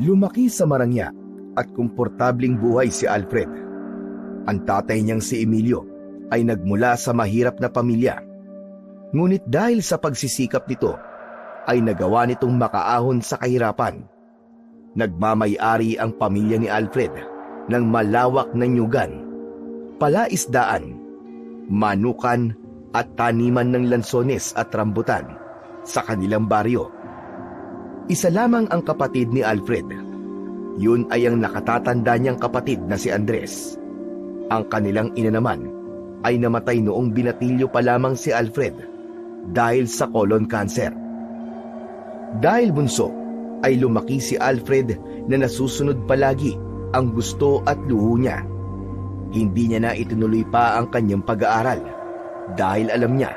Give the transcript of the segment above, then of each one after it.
Lumaki sa marangya at komportabling buhay si Alfred. Ang tatay niyang si Emilio ay nagmula sa mahirap na pamilya. Ngunit dahil sa pagsisikap nito, ay nagawa nitong makaahon sa kahirapan. Nagmamay-ari ang pamilya ni Alfred ng malawak na nyugan, palaisdaan, manukan at taniman ng lansones at rambutan sa kanilang baryo. Isa lamang ang kapatid ni Alfred. Yun ay ang nakatatanda niyang kapatid na si Andres. Ang kanilang ina naman ay namatay noong binatilyo pa lamang si Alfred dahil sa colon cancer. Dahil bunso, ay lumaki si Alfred na nasusunod palagi ang gusto at luho niya. Hindi niya na itinuloy pa ang kanyang pag-aaral dahil alam niya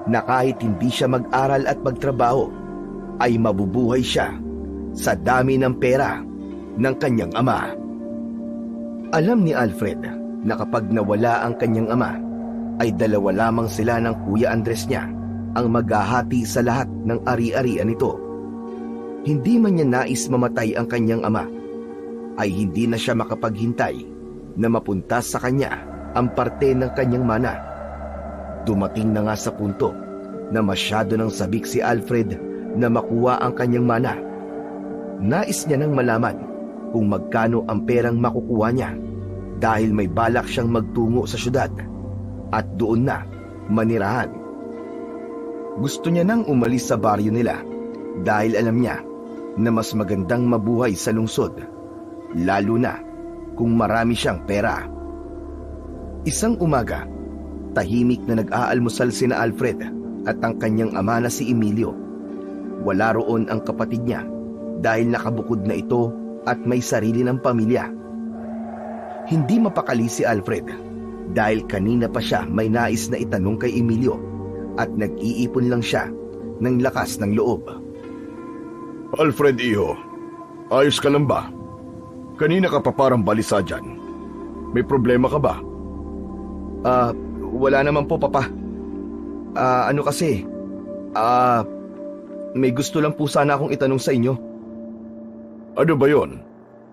na kahit hindi siya mag-aral at magtrabaho, ay mabubuhay siya sa dami ng pera ng kanyang ama. Alam ni Alfred na kapag nawala ang kanyang ama, ay dalawa lamang sila ng Kuya Andres niya ang maghahati sa lahat ng ari-arian nito. Hindi man niya nais mamatay ang kanyang ama, ay hindi na siya makapaghintay na mapunta sa kanya ang parte ng kanyang mana. Dumating na nga sa punto na masyado nang sabik si Alfred na makuha ang kanyang mana. Nais niya nang malaman kung magkano ang perang makukuha niya dahil may balak siyang magtungo sa syudad at doon na manirahan. Gusto niya nang umalis sa baryo nila dahil alam niya na mas magandang mabuhay sa lungsod, lalo na kung marami siyang pera. Isang umaga, tahimik na nag-aalmusal sina Alfred at ang kanyang ama na si Emilio. Wala roon ang kapatid niya dahil nakabukod na ito at may sarili ng pamilya. Hindi mapakali si Alfred dahil kanina pa siya may nais na itanong kay Emilio at nag-iipon lang siya ng lakas ng loob. Alfred, iho, ayos ka lang ba? Kanina ka pa parang balisa dyan. May problema ka ba? Wala naman po, Papa. Ano kasi, may gusto lang po sana akong itanong sa inyo. Ano ba yon?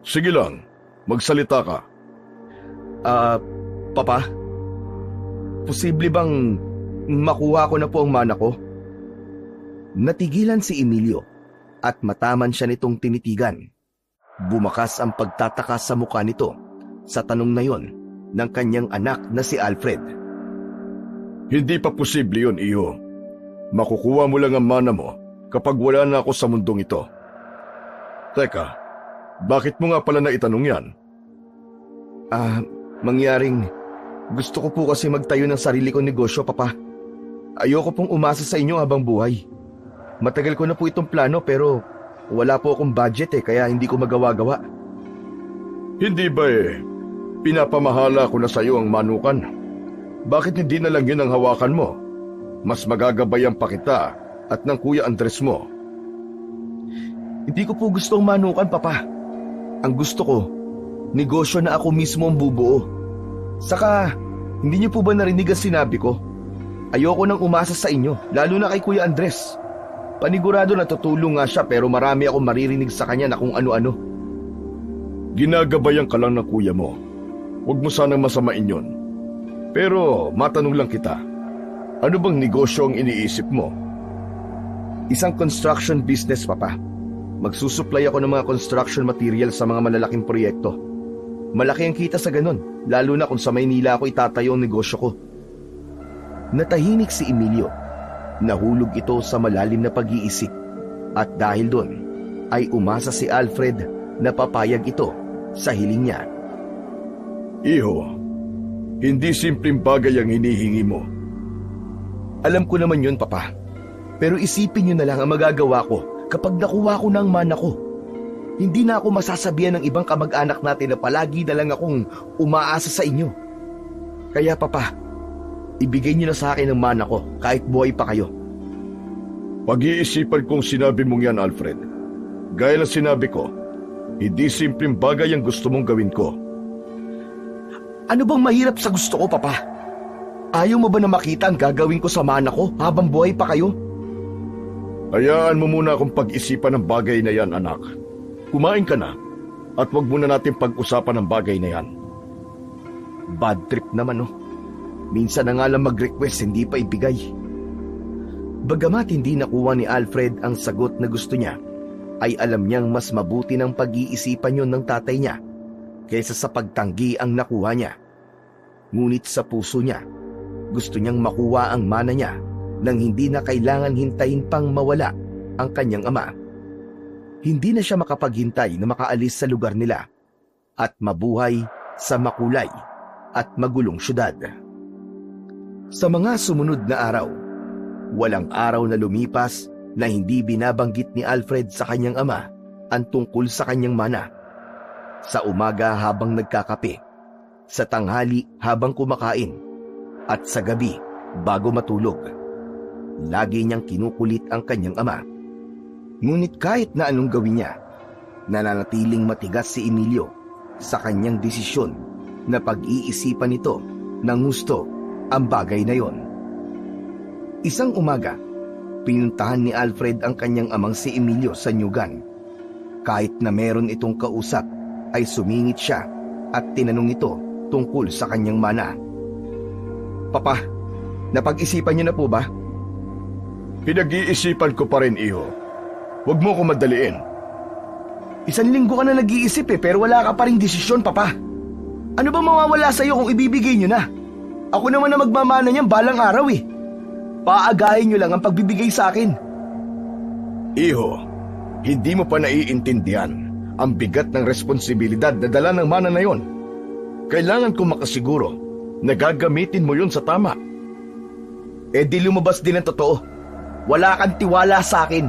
Sige lang, magsalita ka. Papa, posible bang makuha ko na po ang mana ko? Natigilan si Emilio at mataman siya nitong tinitigan. Bumakas ang pagtataka sa mukha nito sa tanong na yon ng kanyang anak na si Alfred. Hindi pa posible yun, iho. Makukuha mo lang ang mana mo kapag wala na ako sa mundong ito. Teka, bakit mo nga pala naitanong yan? Mangyaring gusto ko po kasi magtayo ng sarili kong negosyo, Papa. Ayoko pong umasa sa inyo habang buhay. Matagal ko na po itong plano pero wala po akong budget kaya hindi ko magawa-gawa. Hindi ba pinapamahala ko na sa iyo ang manukan? Bakit hindi na lang yun ang hawakan mo? Mas magagabayan pa kita at ng Kuya Andres mo. Hindi ko po gustong manukan, Papa. Ang gusto ko, negosyo na ako mismo ang bubuo. Saka, hindi niyo po ba narinig ang sinabi ko? Ayoko nang umasa sa inyo, lalo na kay Kuya Andres. Panigurado na tutulong nga siya pero marami akong maririnig sa kanya na kung ano-ano. Ginagabayan ka lang ng kuya mo. Huwag mo sanang masamain yun. Pero matanong lang kita, ano bang negosyo ang iniisip mo? Isang construction business, Papa. Magsusupply ako ng mga construction material sa mga malalaking proyekto. Malaki ang kita sa ganun, lalo na kung sa Maynila ako itatayo ang negosyo ko. Natahimik si Emilio. Nahulog ito sa malalim na pag-iisip at dahil doon ay umasa si Alfred na papayag ito sa hiling niya. Iho, hindi simpleng bagay ang hinihingi mo. Alam ko naman yun, Papa. Pero isipin niyo na lang ang magagawa ko kapag nakuha ko ng mana ko. Hindi na ako masasabihan ng ibang kamag-anak natin na palagi na lang akong umaasa sa inyo. Kaya, Papa, ibigay niyo na sa akin ang mana ko kahit buhay pa kayo. Pag-iisipan kong sinabi mong yan, Alfred. Gaya ng sinabi ko, hindi simpleng bagay ang gusto mong gawin ko. Ano bang mahirap sa gusto ko, Papa? Ayaw mo ba na makita ang gagawin ko sa mana ko habang buhay pa kayo? Hayaan mo muna akong pag-isipan ng bagay na yan, anak. Kumain ka na at wag muna natin pag-usapan ang bagay na yan. Bad trip naman, oh. Minsan na nga lang mag-request, hindi pa ibigay. Bagamat hindi nakuha ni Alfred ang sagot na gusto niya, ay alam niyang mas mabuti ng pag-iisipan yon ng tatay niya kaysa sa pagtanggi ang nakuha niya. Ngunit sa puso niya, gusto niyang makuha ang mana niya nang hindi na kailangan hintayin pang mawala ang kanyang ama. Hindi na siya makapaghintay na makaalis sa lugar nila at mabuhay sa makulay at magulong syudad. Sa mga sumunod na araw, walang araw na lumipas na hindi binabanggit ni Alfred sa kanyang ama ang tungkol sa kanyang mana. Sa umaga habang nagkakape, sa tanghali habang kumakain, at sa gabi bago matulog. Lagi niyang kinukulit ang kanyang ama. Ngunit kahit na anong gawin niya, nananatiling matigas si Emilio sa kanyang desisyon na pag-iisipan nito ng gusto ang bagay na yon. Isang umaga, pinuntahan ni Alfred ang kanyang amang si Emilio sa nyugan. Kahit na meron itong kausap, ay sumingit siya at tinanong ito tungkol sa kanyang mana. Papa, napag-isipan niyo na po ba? Pinag-iisipan ko pa rin, iho. Huwag mo ko madaliin. Isang linggo ka na nag-iisip pero wala ka pa ring desisyon, Papa. Ano ba mawawala sa'yo kung ibibigay niyo na? Ako naman na magmamana niyan balang araw eh. Paagahin niyo lang ang pagbibigay sa akin. Iho, hindi mo pa naiintindihan ang bigat ng responsibilidad na dala ng mana na yon. Kailangan ko makasiguro na gagamitin mo yon sa tama. Eh di lumabas din ang totoo. Wala kang tiwala sa akin.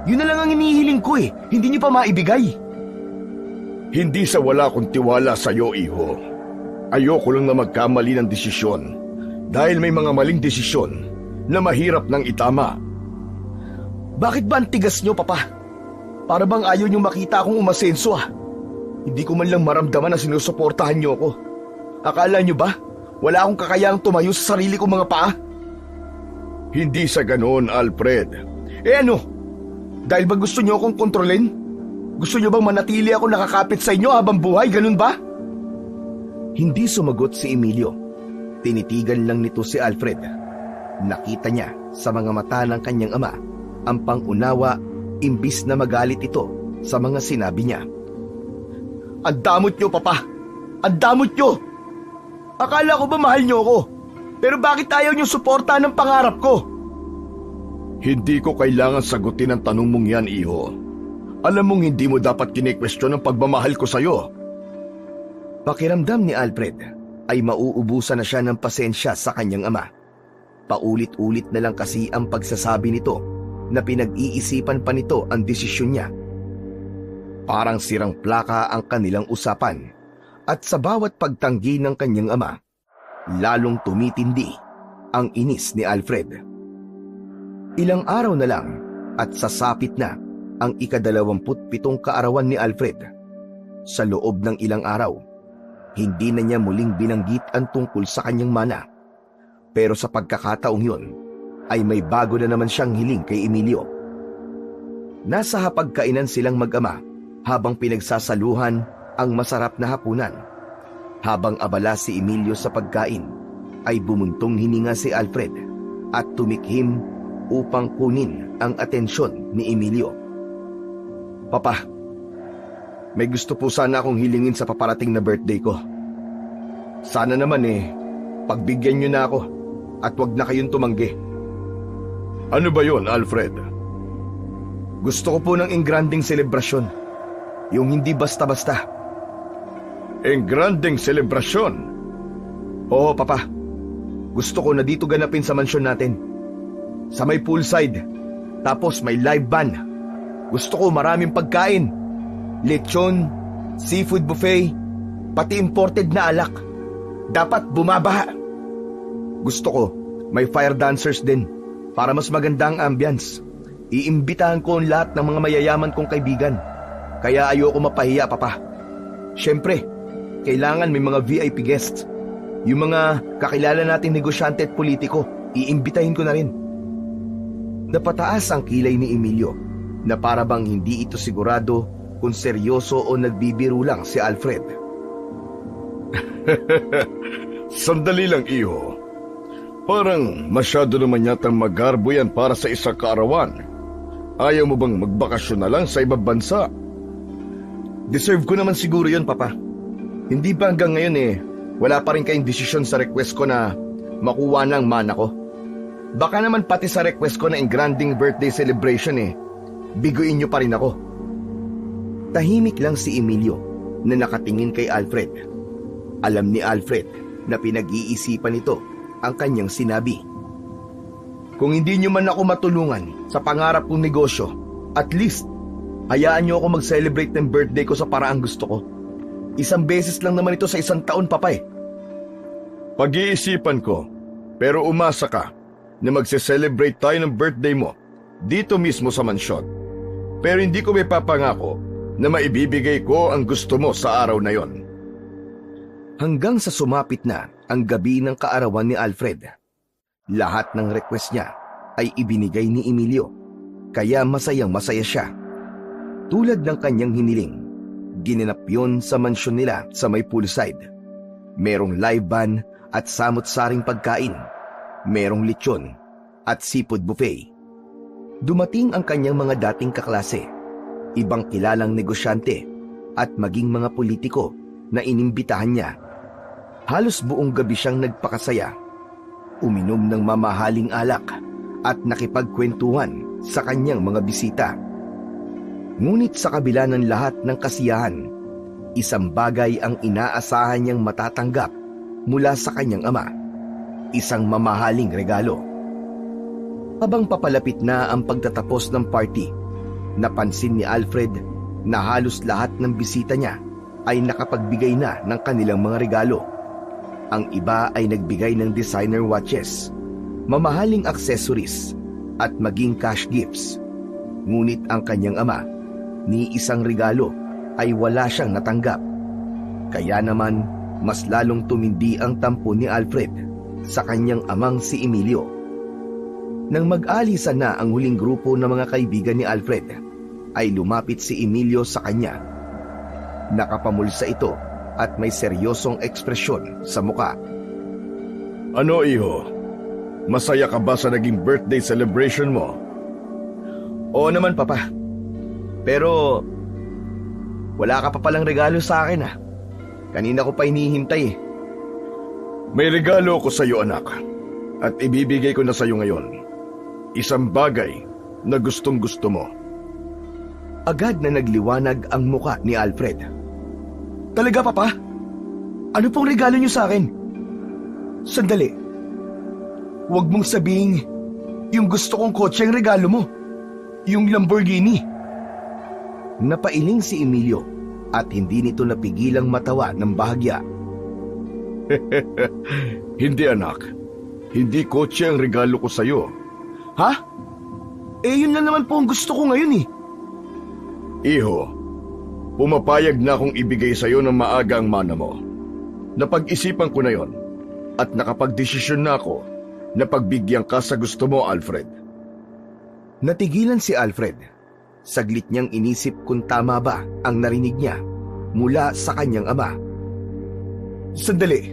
Yun na lang ang inihiling ko eh. Hindi niyo pa maibigay. Hindi sa wala kong tiwala sa iyo, iho. Ayoko lang na magkamali ng desisyon dahil may mga maling desisyon na mahirap nang itama. Bakit ba ang tigas niyo, Papa? Para bang ayaw niyo makita akong umasenso ah? Hindi ko man lang maramdaman na sinusuportahan niyo ako. Akala niyo ba wala akong kakayahang tumayo sa sarili kong mga paa? Hindi sa ganoon, Alfred. Eh ano? Dahil ba gusto niyo akong kontrolin? Gusto niyo bang manatili ako nakakapit sa inyo habang buhay, ganun ba? Hindi sumagot si Emilio. Tinitigan lang nito si Alfred. Nakita niya sa mga mata ng kanyang ama ang pangunawa imbis na magalit ito sa mga sinabi niya. Ang damot niyo, Papa! Ang damot niyo! Akala ko ba mahal niyo ako? Pero bakit ayaw niyo suportahan ng pangarap ko? Hindi ko kailangan sagutin ang tanong mong yan, iho. Alam mong hindi mo dapat kine-question ang pagmamahal ko sa'yo. Pakiramdam ni Alfred ay mauubusan na siya ng pasensya sa kanyang ama. Paulit-ulit na lang kasi ang pagsasabi nito na pinag-iisipan pa nito ang desisyon niya. Parang sirang plaka ang kanilang usapan at sa bawat pagtanggi ng kanyang ama, lalong tumitindi ang inis ni Alfred. Ilang araw na lang at sasapit na ang ika-27 kaarawan ni Alfred. Sa loob ng ilang araw, hindi na niya muling binanggit ang tungkol sa kanyang mana. Pero sa pagkakataong yun, ay may bago na naman siyang hiling kay Emilio. Nasa hapagkainan silang mag-ama habang pinagsasaluhan ang masarap na hapunan. Habang abala si Emilio sa pagkain, ay bumuntong hininga si Alfred at tumikhim upang kunin ang atensyon ni Emilio. Papa, may gusto po sana akong hilingin sa paparating na birthday ko. Sana naman pagbigyan niyo na ako at wag na kayong tumanggi. Ano ba yon, Alfred? Gusto ko po ng engranding selebrasyon. Yung hindi basta-basta. Engranding selebrasyon? Oo, Papa. Gusto ko na dito ganapin sa mansyon natin. Sa may poolside. Tapos may live band. Gusto ko maraming pagkain. Lechon, seafood buffet, pati imported na alak. Dapat bumabaha. Gusto ko may fire dancers din para mas maganda ang ambience. Iimbitahan ko ang lahat ng mga mayayaman kong kaibigan. Kaya ayoko mapahiya, Papa. Siyempre, kailangan may mga VIP guests. Yung mga kakilala nating negosyante at politiko, iimbitahin ko na rin. Napataas ang kilay ni Emilio na para bang hindi ito sigurado kung seryoso o nagbibiro lang si Alfred. Sandali lang, iho. Parang masyado naman yatang magarbo yan para sa isang kaarawan. Ayaw mo bang magbakasyon na lang sa ibang bansa? Deserve ko naman siguro yun, Papa. Hindi ba hanggang ngayon wala pa rin kayong desisyon sa request ko na makuha ng mana ko? Baka naman pati sa request ko na engranding birthday celebration biguin niyo pa rin ako. Tahimik lang si Emilio na nakatingin kay Alfred. Alam ni Alfred na pinag-iisipan nito ang kanyang sinabi. Kung hindi niyo man ako matulungan sa pangarap kong negosyo, at least hayaan niyo ako mag-celebrate ng birthday ko sa paraang gusto ko. Isang beses lang naman ito sa isang taon, Papa. Pag-iisipan ko, pero umasa ka na magse-celebrate tayo ng birthday mo dito mismo sa mansyon. Pero hindi ko may papangako na maibibigay ko ang gusto mo sa araw na yon. Hanggang sa sumapit na ang gabi ng kaarawan ni Alfred, lahat ng request niya ay ibinigay ni Emilio, kaya masayang masaya siya. Tulad ng kanyang hiniling, ginanap yun sa mansyon nila sa may poolside. Merong live band at samot-saring pagkain. Merong lechon at seafood buffet. Dumating ang kanyang mga dating kaklase, ibang kilalang negosyante at maging mga politiko na inimbitahan niya. Halos buong gabi siyang nagpakasaya. Uminom ng mamahaling alak at nakipagkwentuhan sa kanyang mga bisita. Ngunit sa kabila ng lahat ng kasiyahan, isang bagay ang inaasahan niyang matatanggap mula sa kanyang ama. Isang mamahaling regalo. Habang papalapit na ang pagtatapos ng party, napansin ni Alfred na halos lahat ng bisita niya ay nakapagbigay na ng kanilang mga regalo. Ang iba ay nagbigay ng designer watches, mamahaling accessories, at maging cash gifts. Ngunit ang kanyang ama, ni isang regalo ay wala siyang natanggap. Kaya naman, mas lalong tumindi ang tampo ni Alfred sa kanyang amang si Emilio. Nang mag-alisan na ang huling grupo ng mga kaibigan ni Alfred, ay lumapit si Emilio sa kanya. Nakapamulsa ito at may seryosong ekspresyon sa muka. Ano, iho? Masaya ka ba sa naging birthday celebration mo? Oo naman, Papa. Pero wala ka pa palang regalo sa akin. Kanina ko pa hinihintay. May regalo ko sa iyo, anak, at ibibigay ko na sa iyo ngayon. Isang bagay na gustong-gusto mo. Agad na nagliwanag ang muka ni Alfred. Talaga, Papa? Ano pong regalo niyo sa akin? Sandali. Huwag mong sabihin yung gusto kong kotse ang regalo mo. Yung Lamborghini. Napailing si Emilio at hindi nito napigilang matawa ng bahagya. Hindi, anak. Hindi kotse ang regalo ko sa iyo. Ha? Yun lang naman po ang gusto ko ngayon. Iho, pumapayag na akong ibigay sa iyo ng maaga ang mana mo. Napag-isipan ko na yon at nakapag-desisyon na ako na pagbigyan ka sa gusto mo, Alfred. Natigilan si Alfred. Saglit niyang inisip kung tama ba ang narinig niya mula sa kanyang ama. Sandali.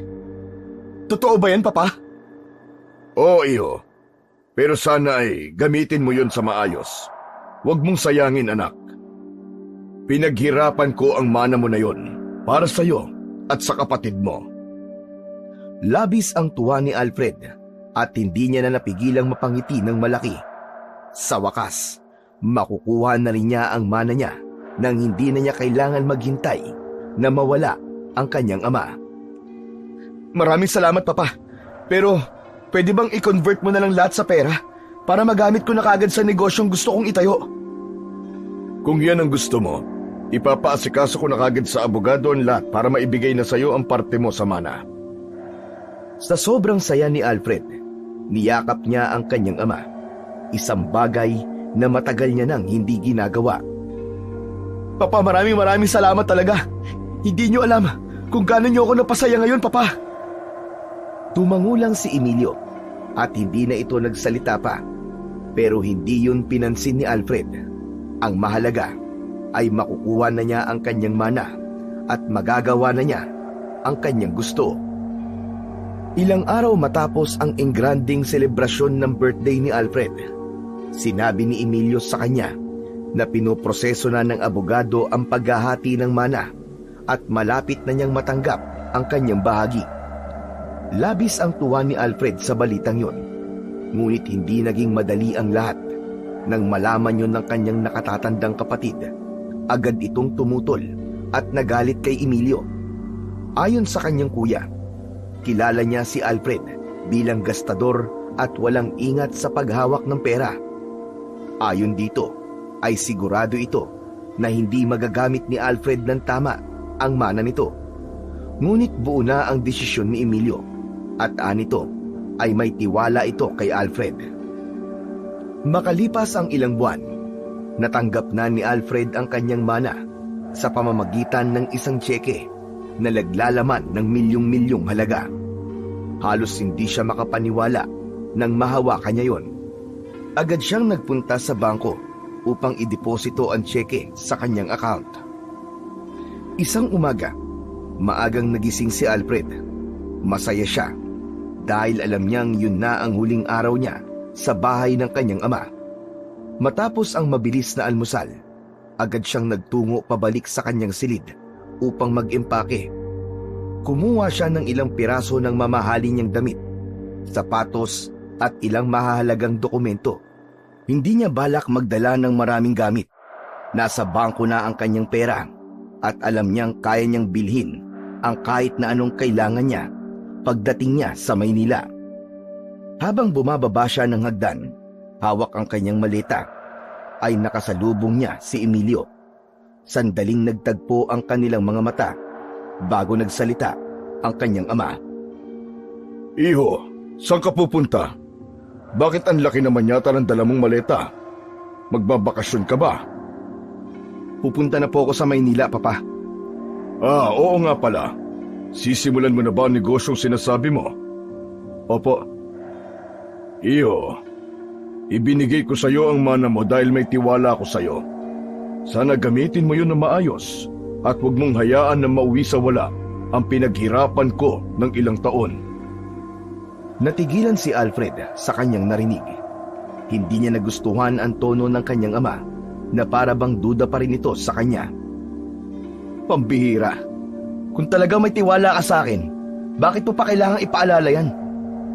Totoo ba yan, Papa? Oo, iho. Pero sana ay gamitin mo yon sa maayos. Huwag mong sayangin, anak. Pinaghirapan ko ang mana mo na yon para sa iyo at sa kapatid mo. Labis ang tuwa ni Alfred at hindi niya na napigilang mapangiti ng malaki. Sa wakas, makukuha na rin niya ang mana niya nang hindi na niya kailangan maghintay na mawala ang kanyang ama. Maraming salamat, Papa. Pero pwede bang i-convert mo na lang lahat sa pera para magamit ko na kagad sa negosyong gusto kong itayo? Kung yan ang gusto mo, ipapaasikaso ko na kagad sa abogado ang lahat para maibigay na sa iyo ang parte mo sa mana. Sa sobrang saya ni Alfred, niyakap niya ang kanyang ama. Isang bagay na matagal niya nang hindi ginagawa. Papa, maraming salamat talaga. Hindi niyo alam kung gaano niyo ako napasaya ngayon, Papa. Tumango lang si Emilio at hindi na ito nagsalita pa. Pero hindi yun pinansin ni Alfred. Ang mahalaga ay makukuha na niya ang kanyang mana at magagawa na niya ang kanyang gusto. Ilang araw matapos ang engranding selebrasyon ng birthday ni Alfred, sinabi ni Emilio sa kanya na pinoproseso na ng abogado ang paghahati ng mana at malapit na niyang matanggap ang kanyang bahagi. Labis ang tuwa ni Alfred sa balitang yon, ngunit hindi naging madali ang lahat. Nang malaman yon ng kanyang nakatatandang kapatid, agad itong tumutol at nagalit kay Emilio. Ayon sa kanyang kuya, kilala niya si Alfred bilang gastador at walang ingat sa paghawak ng pera. Ayon dito, ay sigurado ito na hindi magagamit ni Alfred ng tama ang mana nito. Ngunit buo na ang desisyon ni Emilio at anito ay may tiwala ito kay Alfred. Makalipas ang ilang buwan, natanggap na ni Alfred ang kanyang mana sa pamamagitan ng isang tseke na naglalaman ng milyong-milyong halaga. Halos hindi siya makapaniwala nang mahawakan niya yon. Agad siyang nagpunta sa bangko upang ideposito ang tseke sa kanyang account. Isang umaga, maagang nagising si Alfred. Masaya siya dahil alam niyang yun na ang huling araw niya sa bahay ng kanyang ama. Matapos ang mabilis na almusal, agad siyang nagtungo pabalik sa kanyang silid upang mag-impake. Kumuha siya ng ilang piraso ng mamahalin niyang damit, sapatos at ilang mahahalagang dokumento. Hindi niya balak magdala ng maraming gamit. Nasa bangko na ang kanyang pera at alam niyang kaya niyang bilhin ang kahit na anong kailangan niya pagdating niya sa Maynila. Habang bumababa siya ng hagdan, hawak ang kanyang maleta, ay nakasalubong niya si Emilio. Sandaling nagtagpo ang kanilang mga mata bago nagsalita ang kanyang ama. Iho, saan ka pupunta? Bakit ang laki naman yata ng dala mong maleta? Magbabakasyon ka ba? Pupunta na po ako sa Maynila, Papa. Oo nga pala. Sisimulan mo na ba ang negosyong sinasabi mo? Opo. Iyo, ibinigay ko sa iyo ang mana mo dahil may tiwala ako sa iyo. Sana gamitin mo yun na maayos at huwag mong hayaan na mauwi sa wala ang pinaghirapan ko ng ilang taon. Natigilan si Alfred sa kanyang narinig. Hindi niya nagustuhan ang tono ng kanyang ama na para bang duda pa rin ito sa kanya. Pambihira. Kung talaga may tiwala ka sa akin, bakit mo pa kailangang ipaalala yan?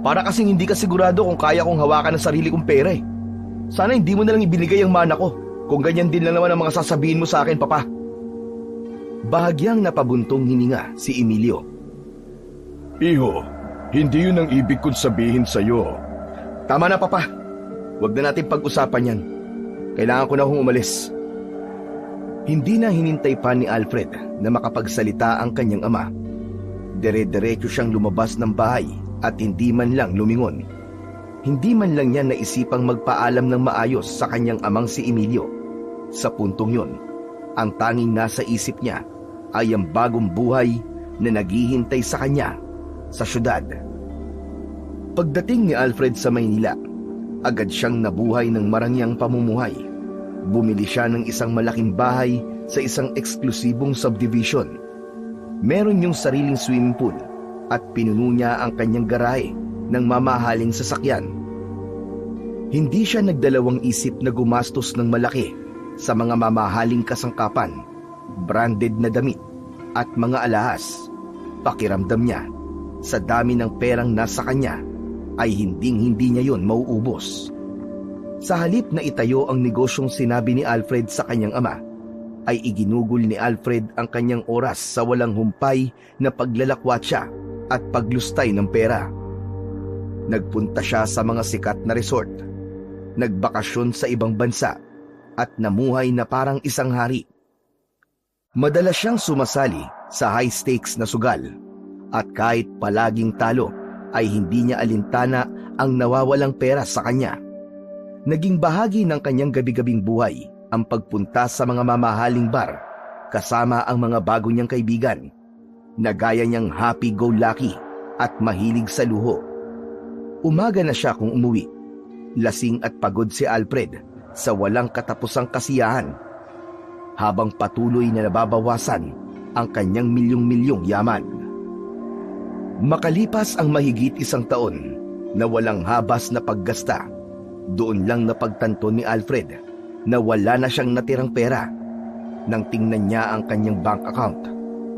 Para kasing hindi ka sigurado kung kaya kong hawakan ang sarili kong pera eh. Sana hindi mo na lang ibinigay ang mana ko kung ganyan din lang naman ang mga sasabihin mo sa akin, Papa. Bahagyang napabuntong hininga si Emilio. Iho, hindi yun ang ibig kong sabihin sa iyo. Tama na, Papa. Huwag na natin pag-usapan yan. Kailangan ko na akong umalis. Hindi na hinintay pa ni Alfred na makapagsalita ang kanyang ama. Dire-diretso siyang lumabas ng bahay at hindi man lang lumingon. Hindi man lang niya naisipang magpaalam ng maayos sa kanyang amang si Emilio. Sa puntong yon, ang tanging nasa isip niya ay ang bagong buhay na naghihintay sa kanya sa syudad. Pagdating ni Alfred sa Maynila, agad siyang nabuhay ng marangyang pamumuhay. Bumili siya ng isang malaking bahay sa isang eksklusibong subdivision. Meron yung sariling swimming pool at pinuno niya ang kanyang garahe ng mamahaling sasakyan. Hindi siya nagdalawang isip na gumastos ng malaki sa mga mamahaling kasangkapan, branded na damit at mga alahas. Pakiramdam niya, sa dami ng perang nasa kanya, ay hinding-hindi niya yon mauubos. Sa halip na itayo ang negosyong sinabi ni Alfred sa kanyang ama, ay iginugol ni Alfred ang kanyang oras sa walang humpay na paglalakwatsa at paglustay ng pera. Nagpunta siya sa mga sikat na resort, nagbakasyon sa ibang bansa, at namuhay na parang isang hari. Madalas siyang sumasali sa high-stakes na sugal, at kahit palaging talo, ay hindi niya alintana ang nawawalang pera sa kanya. Naging bahagi ng kanyang gabi-gabing buhay ang pagpunta sa mga mamahaling bar kasama ang mga bago niyang kaibigan, na gaya niyang happy-go-lucky at mahilig sa luho. Umaga na siya kung umuwi. Lasing at pagod si Alfred sa walang katapusang kasiyahan. habang patuloy na nababawasan ang kanyang milyong-milyong yaman. Makalipas ang mahigit 1 taon na walang habas na paggasta, doon lang napagtanto ni Alfred na wala na siyang natirang pera. Nang tingnan niya ang kanyang bank account,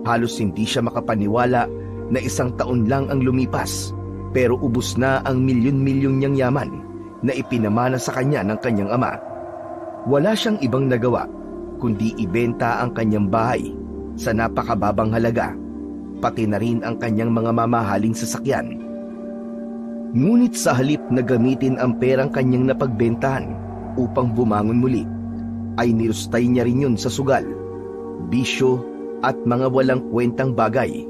halos hindi siya makapaniwala na 1 taon lang ang lumipas, pero ubos na ang milyon-milyon niyang yaman na ipinamana sa kanya ng kanyang ama. Wala siyang ibang nagawa kundi ibenta ang kanyang bahay sa napakababang halaga, pati na rin ang kanyang mga mamahaling sasakyan. Ngunit sa halip na gamitin ang perang kanyang napagbentahan upang bumangon muli, ay nilustay niya rin yun sa sugal, bisyo at mga walang kwentang bagay,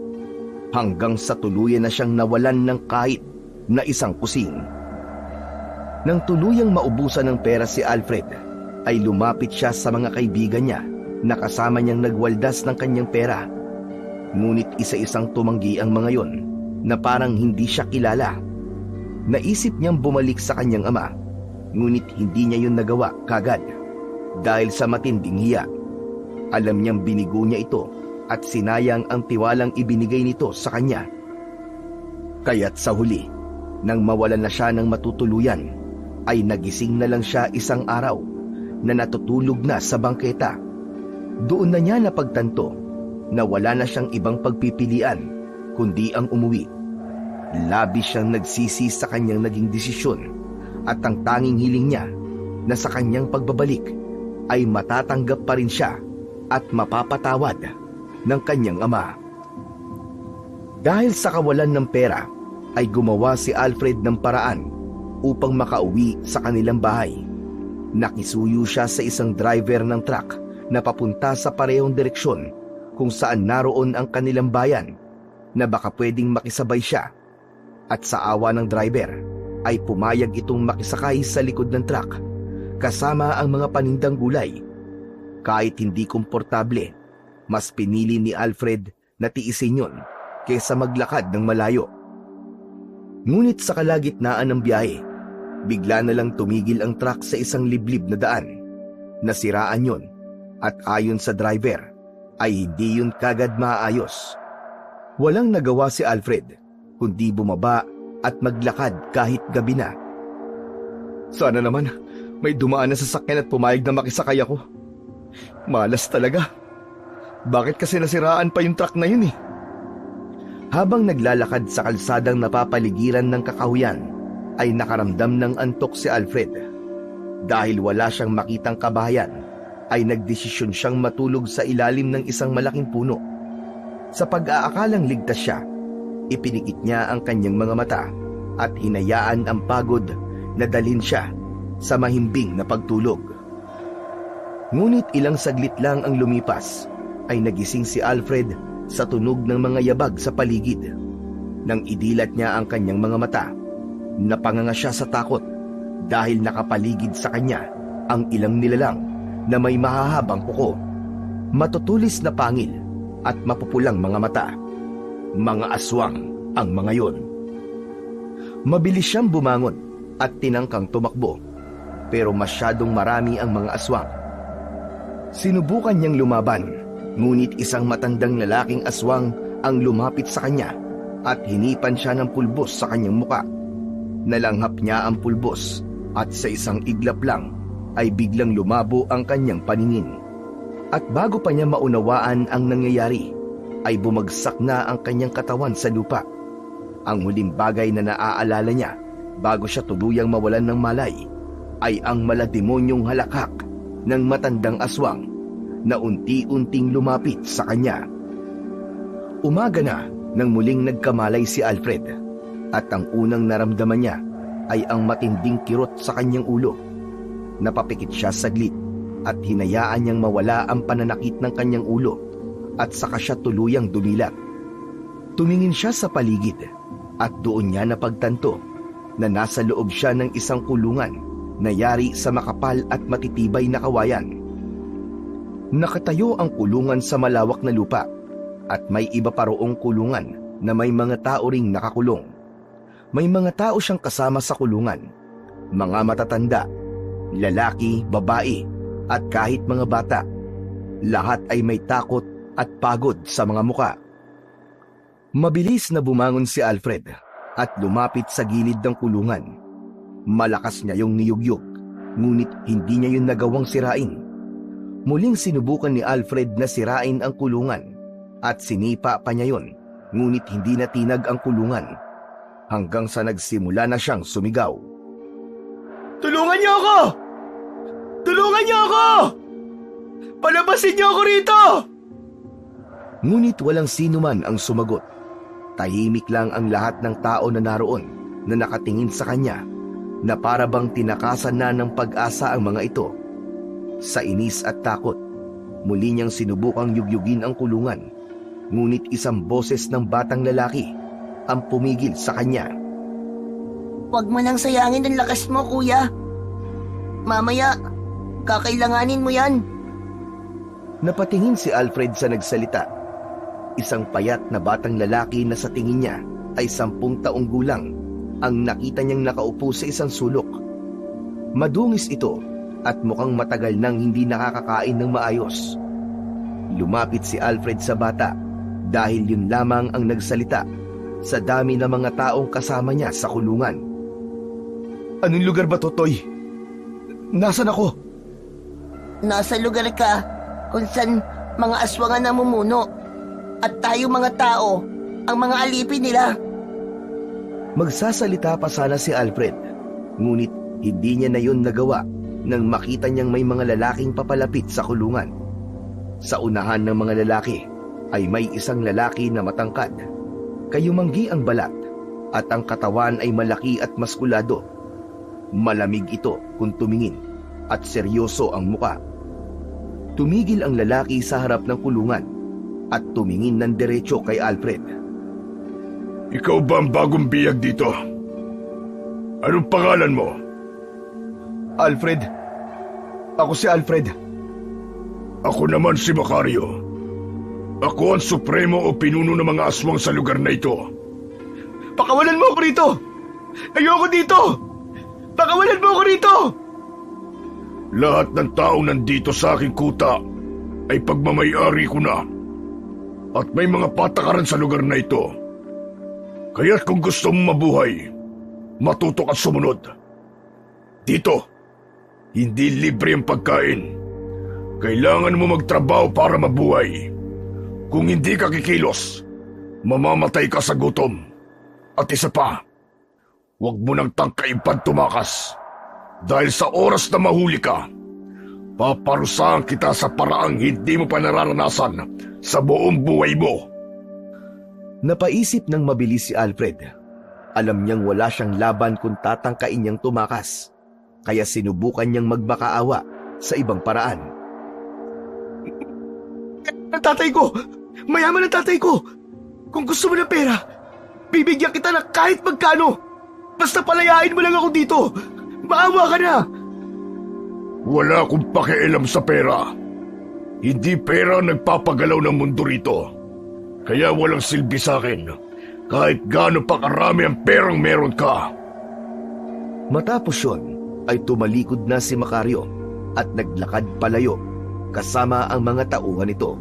hanggang sa tuluyan na siyang nawalan ng kahit na isang kusing. Nang tuluyang maubusan ng pera si Alfred, ay lumapit siya sa mga kaibigan niya na kasama niyang nagwaldas ng kanyang pera. Ngunit isa-isang tumanggi ang mga yon na parang hindi siya kilala. Naisip niyang bumalik sa kanyang ama, ngunit hindi niya yun nagawa kagad dahil sa matinding hiya. Alam niyang binigo niya ito at sinayang ang tiwalang ibinigay nito sa kanya. Kaya't sa huli, nang mawalan na siya ng matutuluyan, ay nagising na lang siya isang araw na natutulog na sa bangketa. Doon na niya napagtanto na wala na siyang ibang pagpipilian kundi ang umuwi. Labis siyang nagsisi sa kanyang naging desisyon, at ang tanging hiling niya na sa kanyang pagbabalik ay matatanggap pa rin siya at mapapatawad ng kanyang ama. Dahil sa kawalan ng pera, ay gumawa si Alfred ng paraan upang makauwi sa kanilang bahay. Nakisuyo siya sa isang driver ng truck na papunta sa parehong direksyon kung saan naroon ang kanilang bayan, na baka pwedeng makisabay siya. At sa awa ng driver, ay pumayag itong makisakay sa likod ng truck kasama ang mga panindang gulay. Kahit hindi komportable, mas pinili ni Alfred na tiisin yun kaysa maglakad ng malayo. Ngunit sa kalagitnaan ng biyahe, bigla na lang tumigil ang truck sa isang liblib na daan. Nasiraan yun, at ayon sa driver, ay hindi yun kagad maayos. Walang nagawa si Alfred kundi bumaba at maglakad kahit gabi na. Sana naman may dumaan na sasakyan at pumayag na makisakay ako. Malas talaga. Bakit kasi nasiraan pa yung truck na yun eh? Habang naglalakad sa kalsadang napapaligiran ng kakahuyan, ay nakaramdam ng antok si Alfred. Dahil wala siyang makitang kabahayan, ay nagdesisyon siyang matulog sa ilalim ng isang malaking puno. Sa pag-aakalang ligtas siya, ipinikit niya ang kanyang mga mata at hinayaan ang pagod na dalhin siya sa mahimbing na pagtulog. Ngunit ilang saglit lang ang lumipas, ay nagising si Alfred sa tunog ng mga yabag sa paligid. Nang idilat niya ang kanyang mga mata, napanganga siya sa takot dahil nakapaligid sa kanya ang ilang nilalang na may mahahabang kuko, matutulis na pangil at mapupulang mga mata. Mga aswang ang mga yon. Mabilis siyang bumangon at tinangkang tumakbo, pero masyadong marami ang mga aswang. Sinubukan niyang lumaban, ngunit isang matandang lalaking aswang ang lumapit sa kanya at hinipan siya ng pulbos sa kanyang muka. Nalanghap niya ang pulbos at sa isang iglap lang ay biglang lumabo ang kanyang paningin. At bago pa niya maunawaan ang nangyayari, ay bumagsak na ang kanyang katawan sa lupa. Ang huling bagay na naaalala niya bago siya tuluyang mawalan ng malay ay ang malademonyong halakhak ng matandang aswang na unti-unting lumapit sa kanya. Umaga na nang muling nagkamalay si Alfred, at ang unang naramdaman niya ay ang matinding kirot sa kanyang ulo. Napapikit siya saglit at hinayaan niyang mawala ang pananakit ng kanyang ulo, at saka siya tuluyang dumilat. Tumingin siya sa paligid at doon niya napagtanto na nasa loob siya ng isang kulungan na yari sa makapal at matitibay na kawayan. Nakatayo ang kulungan sa malawak na lupa, at may iba pa roong kulungan na may mga tao ring nakakulong. May mga tao siyang kasama sa kulungan, mga matatanda, lalaki, babae, at kahit mga bata. Lahat ay may takot at pagod sa mga muka. Mabilis na bumangon si Alfred at lumapit sa gilid ng kulungan. Malakas niya yung niyugyug, ngunit hindi niya yun nagawang sirain. Muling sinubukan ni Alfred na sirain ang kulungan at sinipa pa niya yun, ngunit hindi natinag ang kulungan hanggang sa nagsimula na siyang sumigaw. "Tulungan niyo ako! Tulungan niyo ako! Palabasin niyo ako rito!" Ngunit walang sino man ang sumagot. Tahimik lang ang lahat ng tao na naroon na nakatingin sa kanya, na para bang tinakasan na ng pag-asa ang mga ito. Sa inis at takot, muli niyang sinubukang yugyugin ang kulungan, ngunit isang boses ng batang lalaki ang pumigil sa kanya. Huwag mo nang sayangin ang lakas mo, kuya. Mamaya, kakailanganin mo yan. Napatingin si Alfred sa nagsalita. Isang payat na batang lalaki na sa tingin niya ay 10 taong gulang ang nakita niyang nakaupo sa isang sulok. Madungis ito at mukhang matagal nang hindi nakakakain ng maayos. Lumapit si Alfred sa bata dahil yun lamang ang nagsalita sa dami ng mga taong kasama niya sa kulungan. "Anong lugar ba to, Toy? Nasaan ako?" Nasa lugar ka kung saan mga aswang ang namumuno at tayo mga tao ang mga alipin nila. Magsasalita pa sana si Alfred, ngunit hindi niya na yun nagawa nang makita niyang may mga lalaking papalapit sa kulungan. Sa unahan ng mga lalaki ay may isang lalaki na matangkad. Kayumanggi ang balat at ang katawan ay malaki at maskulado. Malamig ito kung tumingin at seryoso ang muka. Tumigil ang lalaki sa harap ng kulungan at tumingin ng diretso kay Alfred. Ikaw ba ang bagong biyag dito? Anong pangalan mo? Alfred. Ako si Alfred. Ako naman si Macario. Ako ang supremo o pinuno ng mga aswang sa lugar na ito. Pakawalan mo ako rito! Ayoko dito! Pakawalan mo ako rito! Lahat ng taong nandito sa aking kuta ay pagmamayari ko na. At may mga patakaran sa lugar na ito. Kaya't kung gusto mong mabuhay, matuto at sumunod. Dito, hindi libre ang pagkain. Kailangan mo magtrabaho para mabuhay. Kung hindi ka kikilos, mamamatay ka sa gutom. At isa pa, huwag mo nang tangkain tumakas. Dahil sa oras na mahuli ka, paparusahan kita sa paraang hindi mo pa nararanasan sa buong buhay mo. Napaisip ng mabilis si Alfred. Alam niyang wala siyang laban kung tatangkain niyang tumakas, kaya sinubukan niyang magmakaawa sa ibang paraan. "Ang tatay ko! Mayaman ang tatay ko! Kung gusto mo ng pera, bibigyan kita ng kahit magkano! Basta palayain mo lang ako dito! Maawa ka na!" Wala akong pakialam sa pera. Hindi pera ang nagpapagalaw ng mundo rito. Kaya walang silbi sa akin, kahit gaano pa karami ang perang meron ka. Matapos yun, ay tumalikod na si Macario at naglakad palayo kasama ang mga tauhan nito.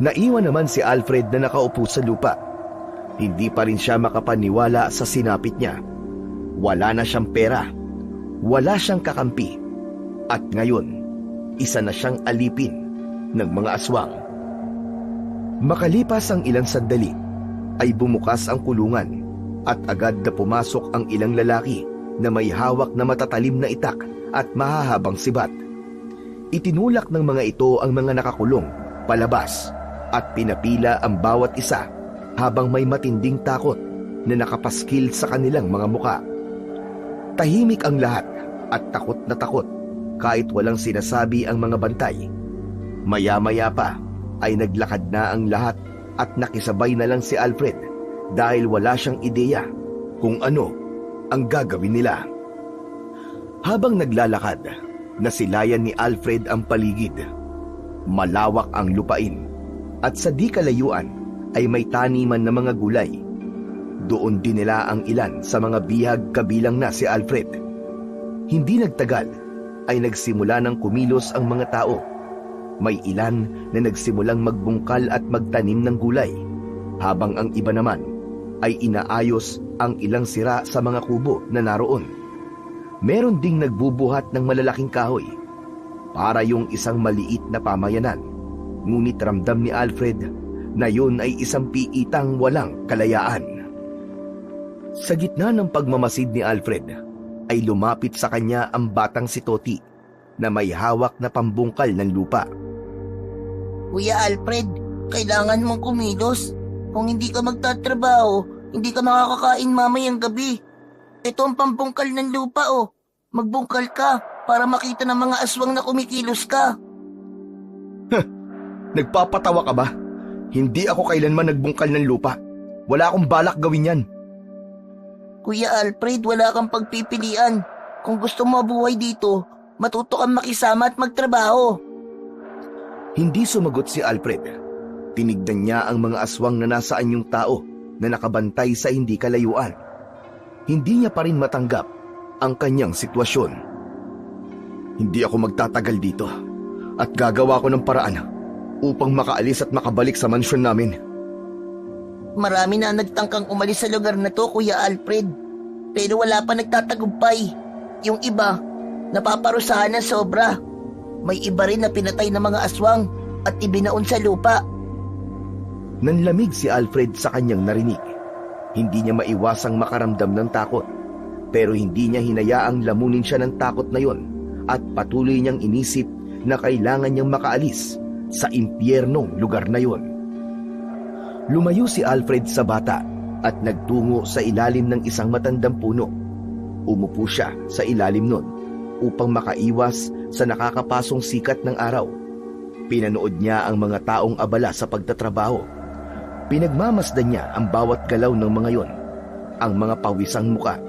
Naiwan naman si Alfred na nakaupo sa lupa. Hindi pa rin siya makapaniwala sa sinapit niya. Wala na siyang pera, wala siyang kakampi, at ngayon, isa na siyang alipin ng mga aswang. Makalipas ang ilang sandali, ay bumukas ang kulungan at agad na pumasok ang ilang lalaki na may hawak na matatalim na itak at mahahabang sibat. Itinulak ng mga ito ang mga nakakulong palabas at pinapila ang bawat isa habang may matinding takot na nakapaskil sa kanilang mga muka. Tahimik ang lahat at takot na takot kahit walang sinasabi ang mga bantay. Maya-maya pa ay naglakad na ang lahat at nakisabay na lang si Alfred dahil wala siyang ideya kung ano ang gagawin nila. Habang naglalakad, nasilayan ni Alfred ang paligid. Malawak ang lupain at sa di kalayuan ay may taniman na mga gulay. Doon din nila ang ilan sa mga bihag kabilang na si Alfred. Hindi nagtagal ay nagsimula ng kumilos ang mga tao. May ilan na nagsimulang magbungkal at magtanim ng gulay, habang ang iba naman ay inaayos ang ilang sira sa mga kubo na naroon. Meron ding nagbubuhat ng malalaking kahoy para yung isang maliit na pamayanan. Ngunit ramdam ni Alfred na yun ay isang piitang walang kalayaan. Sa gitna ng pagmamasid ni Alfred ay lumapit sa kanya ang batang si Toti na may hawak na pambungkal ng lupa. Kuya Alfred, kailangan mong kumilos. Kung hindi ka magtatrabaho, hindi ka makakakain mamayang gabi. Ito ang pambungkal ng lupa, oh. Magbungkal ka para makita ng mga aswang na kumikilos ka. Nagpapatawa ka ba? Hindi ako kailanman nagbungkal ng lupa. Wala akong balak gawin yan. Kuya Alfred, wala kang pagpipilian. Kung gusto mo mabuhay dito, matuto kang makisama at magtrabaho. Hindi sumagot si Alfred. Tinignan niya ang mga aswang na nasa anyong tao na nakabantay sa hindi kalayuan. Hindi niya pa rin matanggap ang kanyang sitwasyon. Hindi ako magtatagal dito at gagawa ko ng paraan upang makaalis at makabalik sa mansyon namin. Marami na nagtangkang umalis sa lugar na to, Kuya Alfred. Pero wala pa nagtatagumpay. Yung iba, napaparusahan ng sobra. May iba rin na pinatay ng mga aswang at ibinaon sa lupa. Nanlamig si Alfred sa kanyang narinig. Hindi niya maiwasang makaramdam ng takot, pero hindi niya hinayaang lamunin siya ng takot na yon at patuloy niyang inisip na kailangan niyang makaalis sa impyernong lugar na yon. Lumayo si Alfred sa bata at nagtungo sa ilalim ng isang matandang puno. Umupo siya sa ilalim nun upang makaiwas sa nakakapasong sikat ng araw. Pinanood niya ang mga taong abala sa pagtatrabaho. Pinagmamasdan niya ang bawat galaw ng mga yon, ang mga pawisang muka,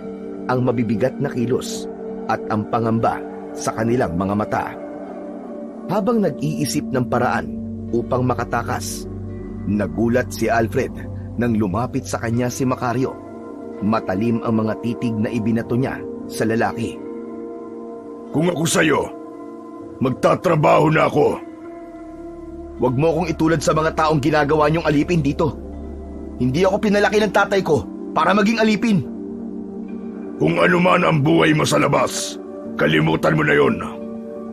ang mabibigat na kilos, at ang pangamba sa kanilang mga mata. Habang nag-iisip ng paraan upang makatakas, nagulat si Alfred nang lumapit sa kanya si Macario. Matalim ang mga titig na ibinato niya sa lalaki. Kung ako sa'yo, magtatrabaho na ako. Huwag mo akong itulad sa mga taong ginagawa niyong alipin dito. Hindi ako pinalaki ng tatay ko para maging alipin. Kung ano man ang buhay mo sa labas, kalimutan mo na yon.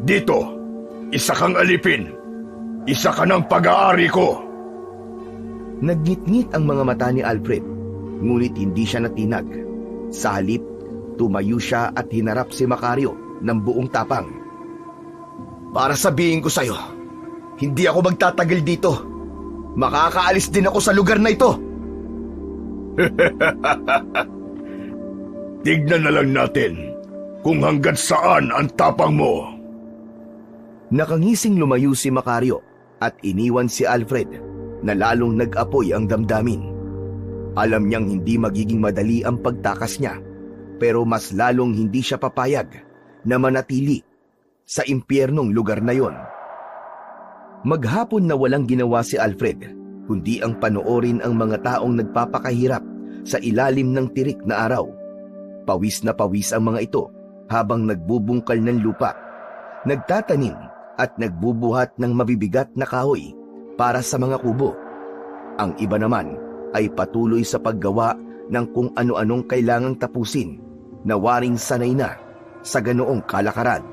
Dito, isa kang alipin. Isa ka ng pag-aari ko. Nagngit-ngit ang mga mata ni Alfred, ngunit hindi siya natinag. Sa halip, tumayo siya at hinarap si Macario ng buong tapang. Para sabihin ko sa'yo, hindi ako magtatagal dito. Makakaalis din ako sa lugar na ito. Tignan na lang natin kung hanggang saan ang tapang mo. Nakangising lumayo si Macario at iniwan si Alfred na lalong nag-apoy ang damdamin. Alam niyang hindi magiging madali ang pagtakas niya, pero mas lalong hindi siya papayag na manatili sa impyernong lugar na yon. Maghapon na walang ginawa si Alfred, kundi ang panoorin ang mga taong nagpapakahirap sa ilalim ng tirik na araw. Pawis na pawis ang mga ito habang nagbubungkal ng lupa, nagtatanim at nagbubuhat ng mabibigat na kahoy para sa mga kubo. Ang iba naman ay patuloy sa paggawa ng kung ano-anong kailangang tapusin na waring sanay na sa ganoong kalakaran.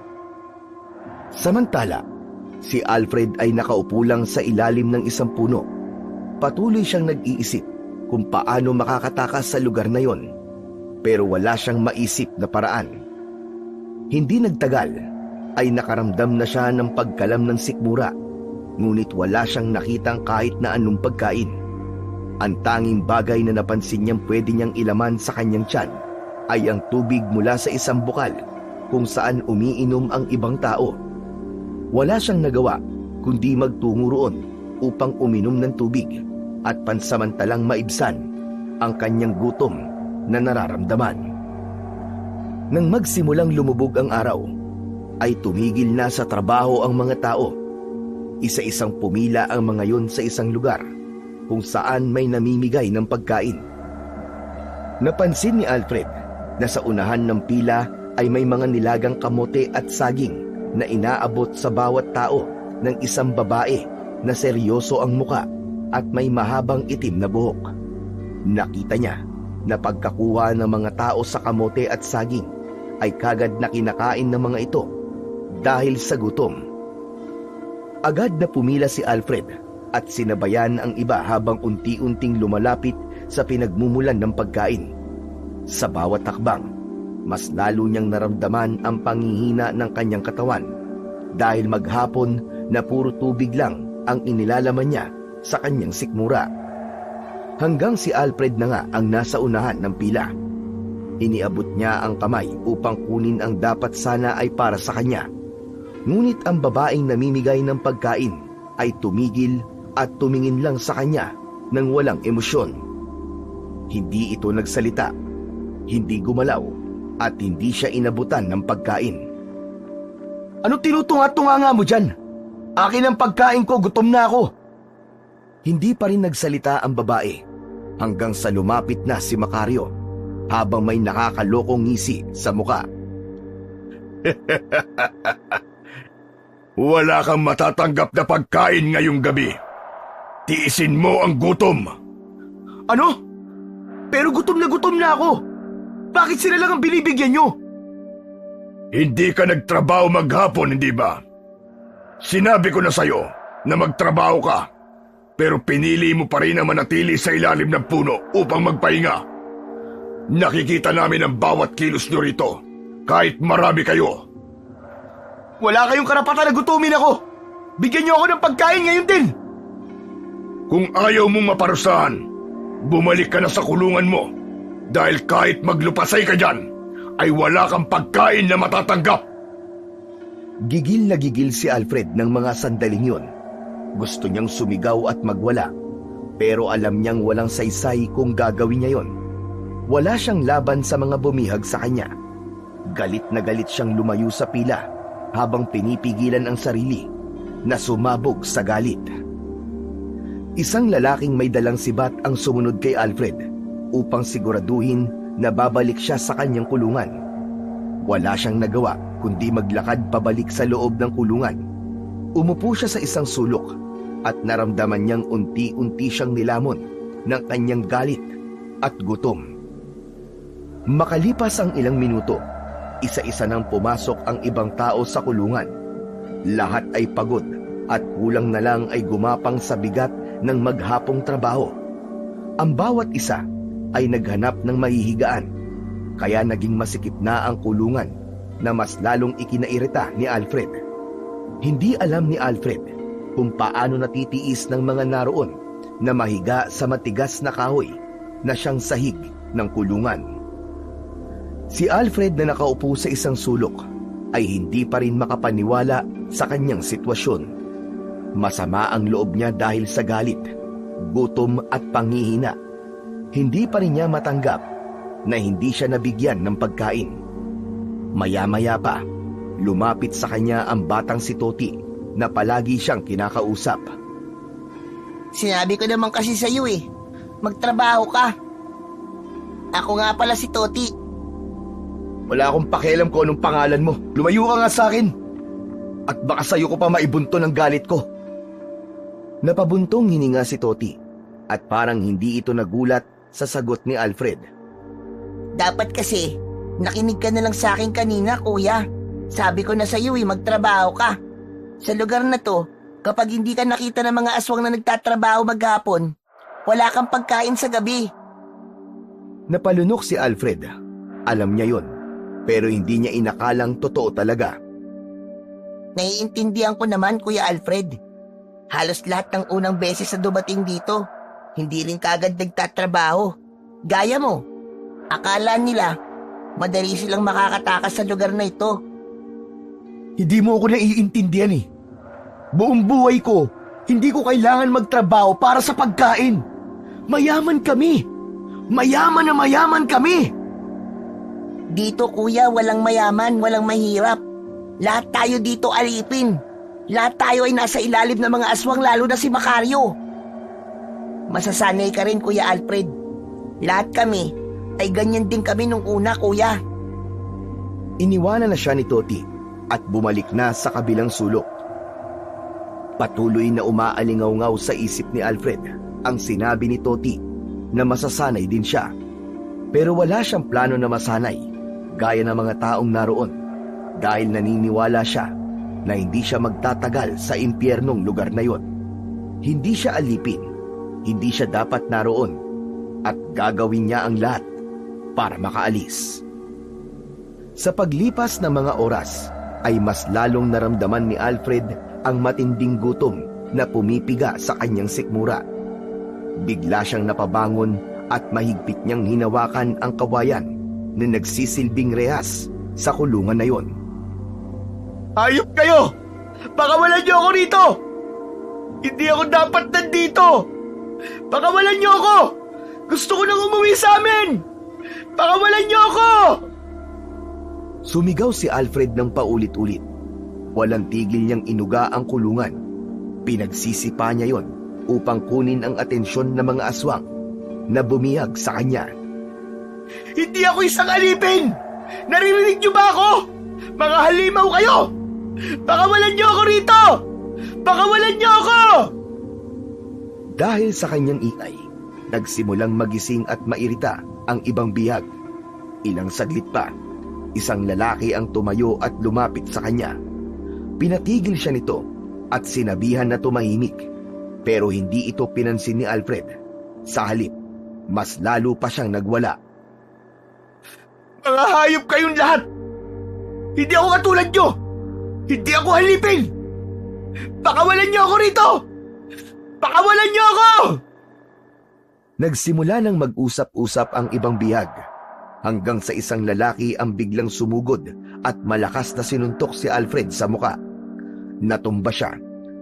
Samantala, si Alfred ay nakaupo lang sa ilalim ng isang puno. Patuloy siyang nag-iisip kung paano makakatakas sa lugar na yon, pero wala siyang maisip na paraan. Hindi nagtagal ay nakaramdam na siya ng pagkalam ng sikmura, ngunit wala siyang nakitang kahit na anong pagkain. Ang tanging bagay na napansin niyang pwede niyang ilaman sa kanyang tiyan ay ang tubig mula sa isang bukal kung saan umiinom ang ibang tao. Wala siyang nagawa kundi magtungo roon upang uminom ng tubig at pansamantalang maibsan ang kanyang gutom na nararamdaman. Nang magsimulang lumubog ang araw, ay tumigil na sa trabaho ang mga tao. Isa-isang pumila ang mga yon sa isang lugar kung saan may namimigay ng pagkain. Napansin ni Alfred na sa unahan ng pila ay may mga nilagang kamote at saging na inaabot sa bawat tao ng isang babae na seryoso ang muka at may mahabang itim na buhok. Nakita niya na pagkakuha ng mga tao sa kamote at saging ay kagad na kinakain ng mga ito dahil sa gutom. Agad na pumila si Alfred at sinabayan ang iba habang unti-unting lumalapit sa pinagmumulan ng pagkain. Sa bawat hakbang, mas lalo niyang naramdaman ang panghihina ng kanyang katawan dahil maghapon na puro tubig lang ang inilalaman niya sa kanyang sikmura. Hanggang si Alfred na nga ang nasa unahan ng pila. Iniabot niya ang kamay upang kunin ang dapat sana ay para sa kanya. Ngunit ang babaeng namimigay ng pagkain ay tumigil at tumingin lang sa kanya ng walang emosyon. Hindi ito nagsalita, hindi gumalaw, at hindi siya inabutan ng pagkain. Ano tinutunga-tunga mo dyan? Akin ang pagkain ko, gutom na ako. Hindi pa rin nagsalita ang babae hanggang sa lumapit na si Macario habang may nakakalokong ngisi sa muka. Wala kang matatanggap na pagkain ngayong gabi. Tiisin mo ang gutom. Ano? Pero gutom na ako. Bakit sila lang ang binibigyan nyo? Hindi ka nagtrabaho maghapon, hindi ba? Sinabi ko na sa'yo na magtrabaho ka, pero pinili mo pa rin na manatili sa ilalim ng puno upang magpahinga. Nakikita namin ang bawat kilos nyo rito, kahit marami kayo. Wala kayong karapatan na gutumin ako. Bigyan nyo ako ng pagkain ngayon din. Kung ayaw mong maparusahan, bumalik ka na sa kulungan mo, dahil kahit maglupasay ka dyan, ay wala kang pagkain na matatanggap. Gigil na gigil si Alfred ng mga sandaling yun. Gusto niyang sumigaw at magwala, pero alam niyang walang saysay kung gagawin niya yon. Wala siyang laban sa mga bumihag sa kanya. Galit na galit siyang lumayo sa pila habang pinipigilan ang sarili na sumabog sa galit. Isang lalaking may dalang sibat ang sumunod kay Alfred upang siguraduhin na babalik siya sa kanyang kulungan. Wala siyang nagawa kundi maglakad pabalik sa loob ng kulungan. Umupo siya sa isang sulok at naramdaman niyang unti-unti siyang nilamon ng kanyang galit at gutom. Makalipas ang ilang minuto, isa-isa nang pumasok ang ibang tao sa kulungan. Lahat ay pagod at kulang na lang ay gumapang sa bigat ng maghapong trabaho. Ang bawat isa ay naghanap ng mahihigaan, kaya naging masikip na ang kulungan na mas lalong ikinairita ni Alfred. Hindi alam ni Alfred kung paano natitiis ng mga naroon na mahiga sa matigas na kahoy na siyang sahig ng kulungan. Si Alfred na nakaupo sa isang sulok ay hindi pa rin makapaniwala sa kanyang sitwasyon. Masama ang loob niya dahil sa galit, gutom at panghihina. Hindi pa rin niya matanggap na hindi siya nabigyan ng pagkain. Maya-maya pa, lumapit sa kanya ang batang si Toti na palagi siyang kinakausap. Sinabi ko naman kasi sa'yo magtrabaho ka. Ako nga pala si Toti. Wala akong pakialam kung anong pangalan mo. Lumayo ka nga sa akin. At baka sa'yo ko pa maibunto ng galit ko. Napabuntong hininga si Toti at parang hindi ito nagulat sa sagot ni Alfred. Dapat kasi, nakinig ka na lang sa akin kanina, kuya. Sabi ko na sa'yo magtrabaho ka. Sa lugar na to, kapag hindi ka nakita ng mga aswang na nagtatrabaho maghapon, wala kang pagkain sa gabi. Napalunok si Alfred. Alam niya yon, pero hindi niya inakalang totoo talaga. Naiintindihan ko naman, Kuya Alfred. Halos lahat ng unang beses na dumating dito, hindi rin kagad nagtatrabaho. Gaya mo, akala nila madali silang makakatakas sa lugar na ito. Hindi mo ako naiintindihan Buong buhay ko, hindi ko kailangan magtrabaho para sa pagkain. Mayaman kami. Mayaman na mayaman kami. Dito, kuya, walang mayaman, walang mahirap. Lahat tayo dito alipin. Lahat tayo ay nasa ilalim ng mga aswang, lalo na si Macario. Masasanay ka rin, Kuya Alfred. Lahat kami ay ganyan din kami nung una, kuya. Iniwanan na siya ni Toti at bumalik na sa kabilang sulok. Patuloy na umaalingaw-ngaw sa isip ni Alfred ang sinabi ni Toti na masasanay din siya. Pero wala siyang plano na masanay gaya ng mga taong naroon dahil naniniwala siya na hindi siya magtatagal sa impyernong lugar na yon. Hindi siya alipin, hindi siya dapat naroon at gagawin niya ang lahat para makaalis. Sa paglipas ng mga oras ay mas lalong naramdaman ni Alfred ang matinding gutom na pumipiga sa kanyang sikmura. Bigla siyang napabangon at mahigpit niyang hinawakan ang kawayan na nagsisilbing rehas sa kulungan na yon. Hayop kayo! Pakawalan niyo ako rito! Hindi ako dapat nandito! Pakawalan niyo ako! Gusto ko nang umuwi sa amin! Pakawalan niyo ako! Sumigaw si Alfred ng paulit-ulit. Walang tigil niyang inuga ang kulungan. Pinagsisipa niya yon upang kunin ang atensyon ng mga aswang na bumihag sa kanya. Hindi ako isang alipin! Naririnig niyo ba ako? Mga halimaw kayo! Pakawalan niyo ako rito! Pakawalan niyo ako! Dahil sa kanyang ingay, nagsimulang magising at mairita ang ibang bihag. Ilang saglit pa, isang lalaki ang tumayo at lumapit sa kanya. Pinatigil siya nito at sinabihan na tumahimik, pero hindi ito pinansin ni Alfred. Sa halip, mas lalo pa siyang nagwala. Mga hayop kayong lahat! Hindi ako katulad niyo! Hindi ako halipin! Pakawalan niyo ako rito! Pakawalan niyo ako! Nagsimula ng mag-usap-usap ang ibang bihag, hanggang sa isang lalaki ang biglang sumugod at malakas na sinuntok si Alfred sa muka. Natumba siya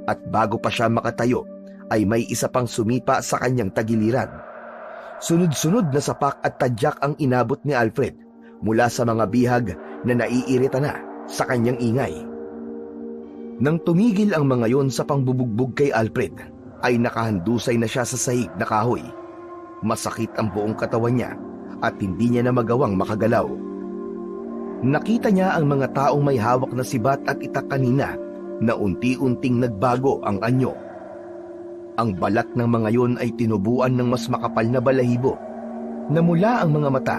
at bago pa siya makatayo ay may isa pang sumipa sa kanyang tagiliran. Sunod-sunod na sapak at tadyak ang inabot ni Alfred mula sa mga bihag na naiirita na sa kanyang ingay. Nang tumigil ang mga yon sa pangbubugbog kay Alfred, ay nakahandusay na siya sa sahig na kahoy. Masakit ang buong katawan niya at hindi niya na magawang makagalaw. Nakita niya ang mga taong may hawak na sibat at itak kanina na unti-unting nagbago ang anyo. Ang balat ng mga yon ay tinubuan ng mas makapal na balahibo. Namula ang mga mata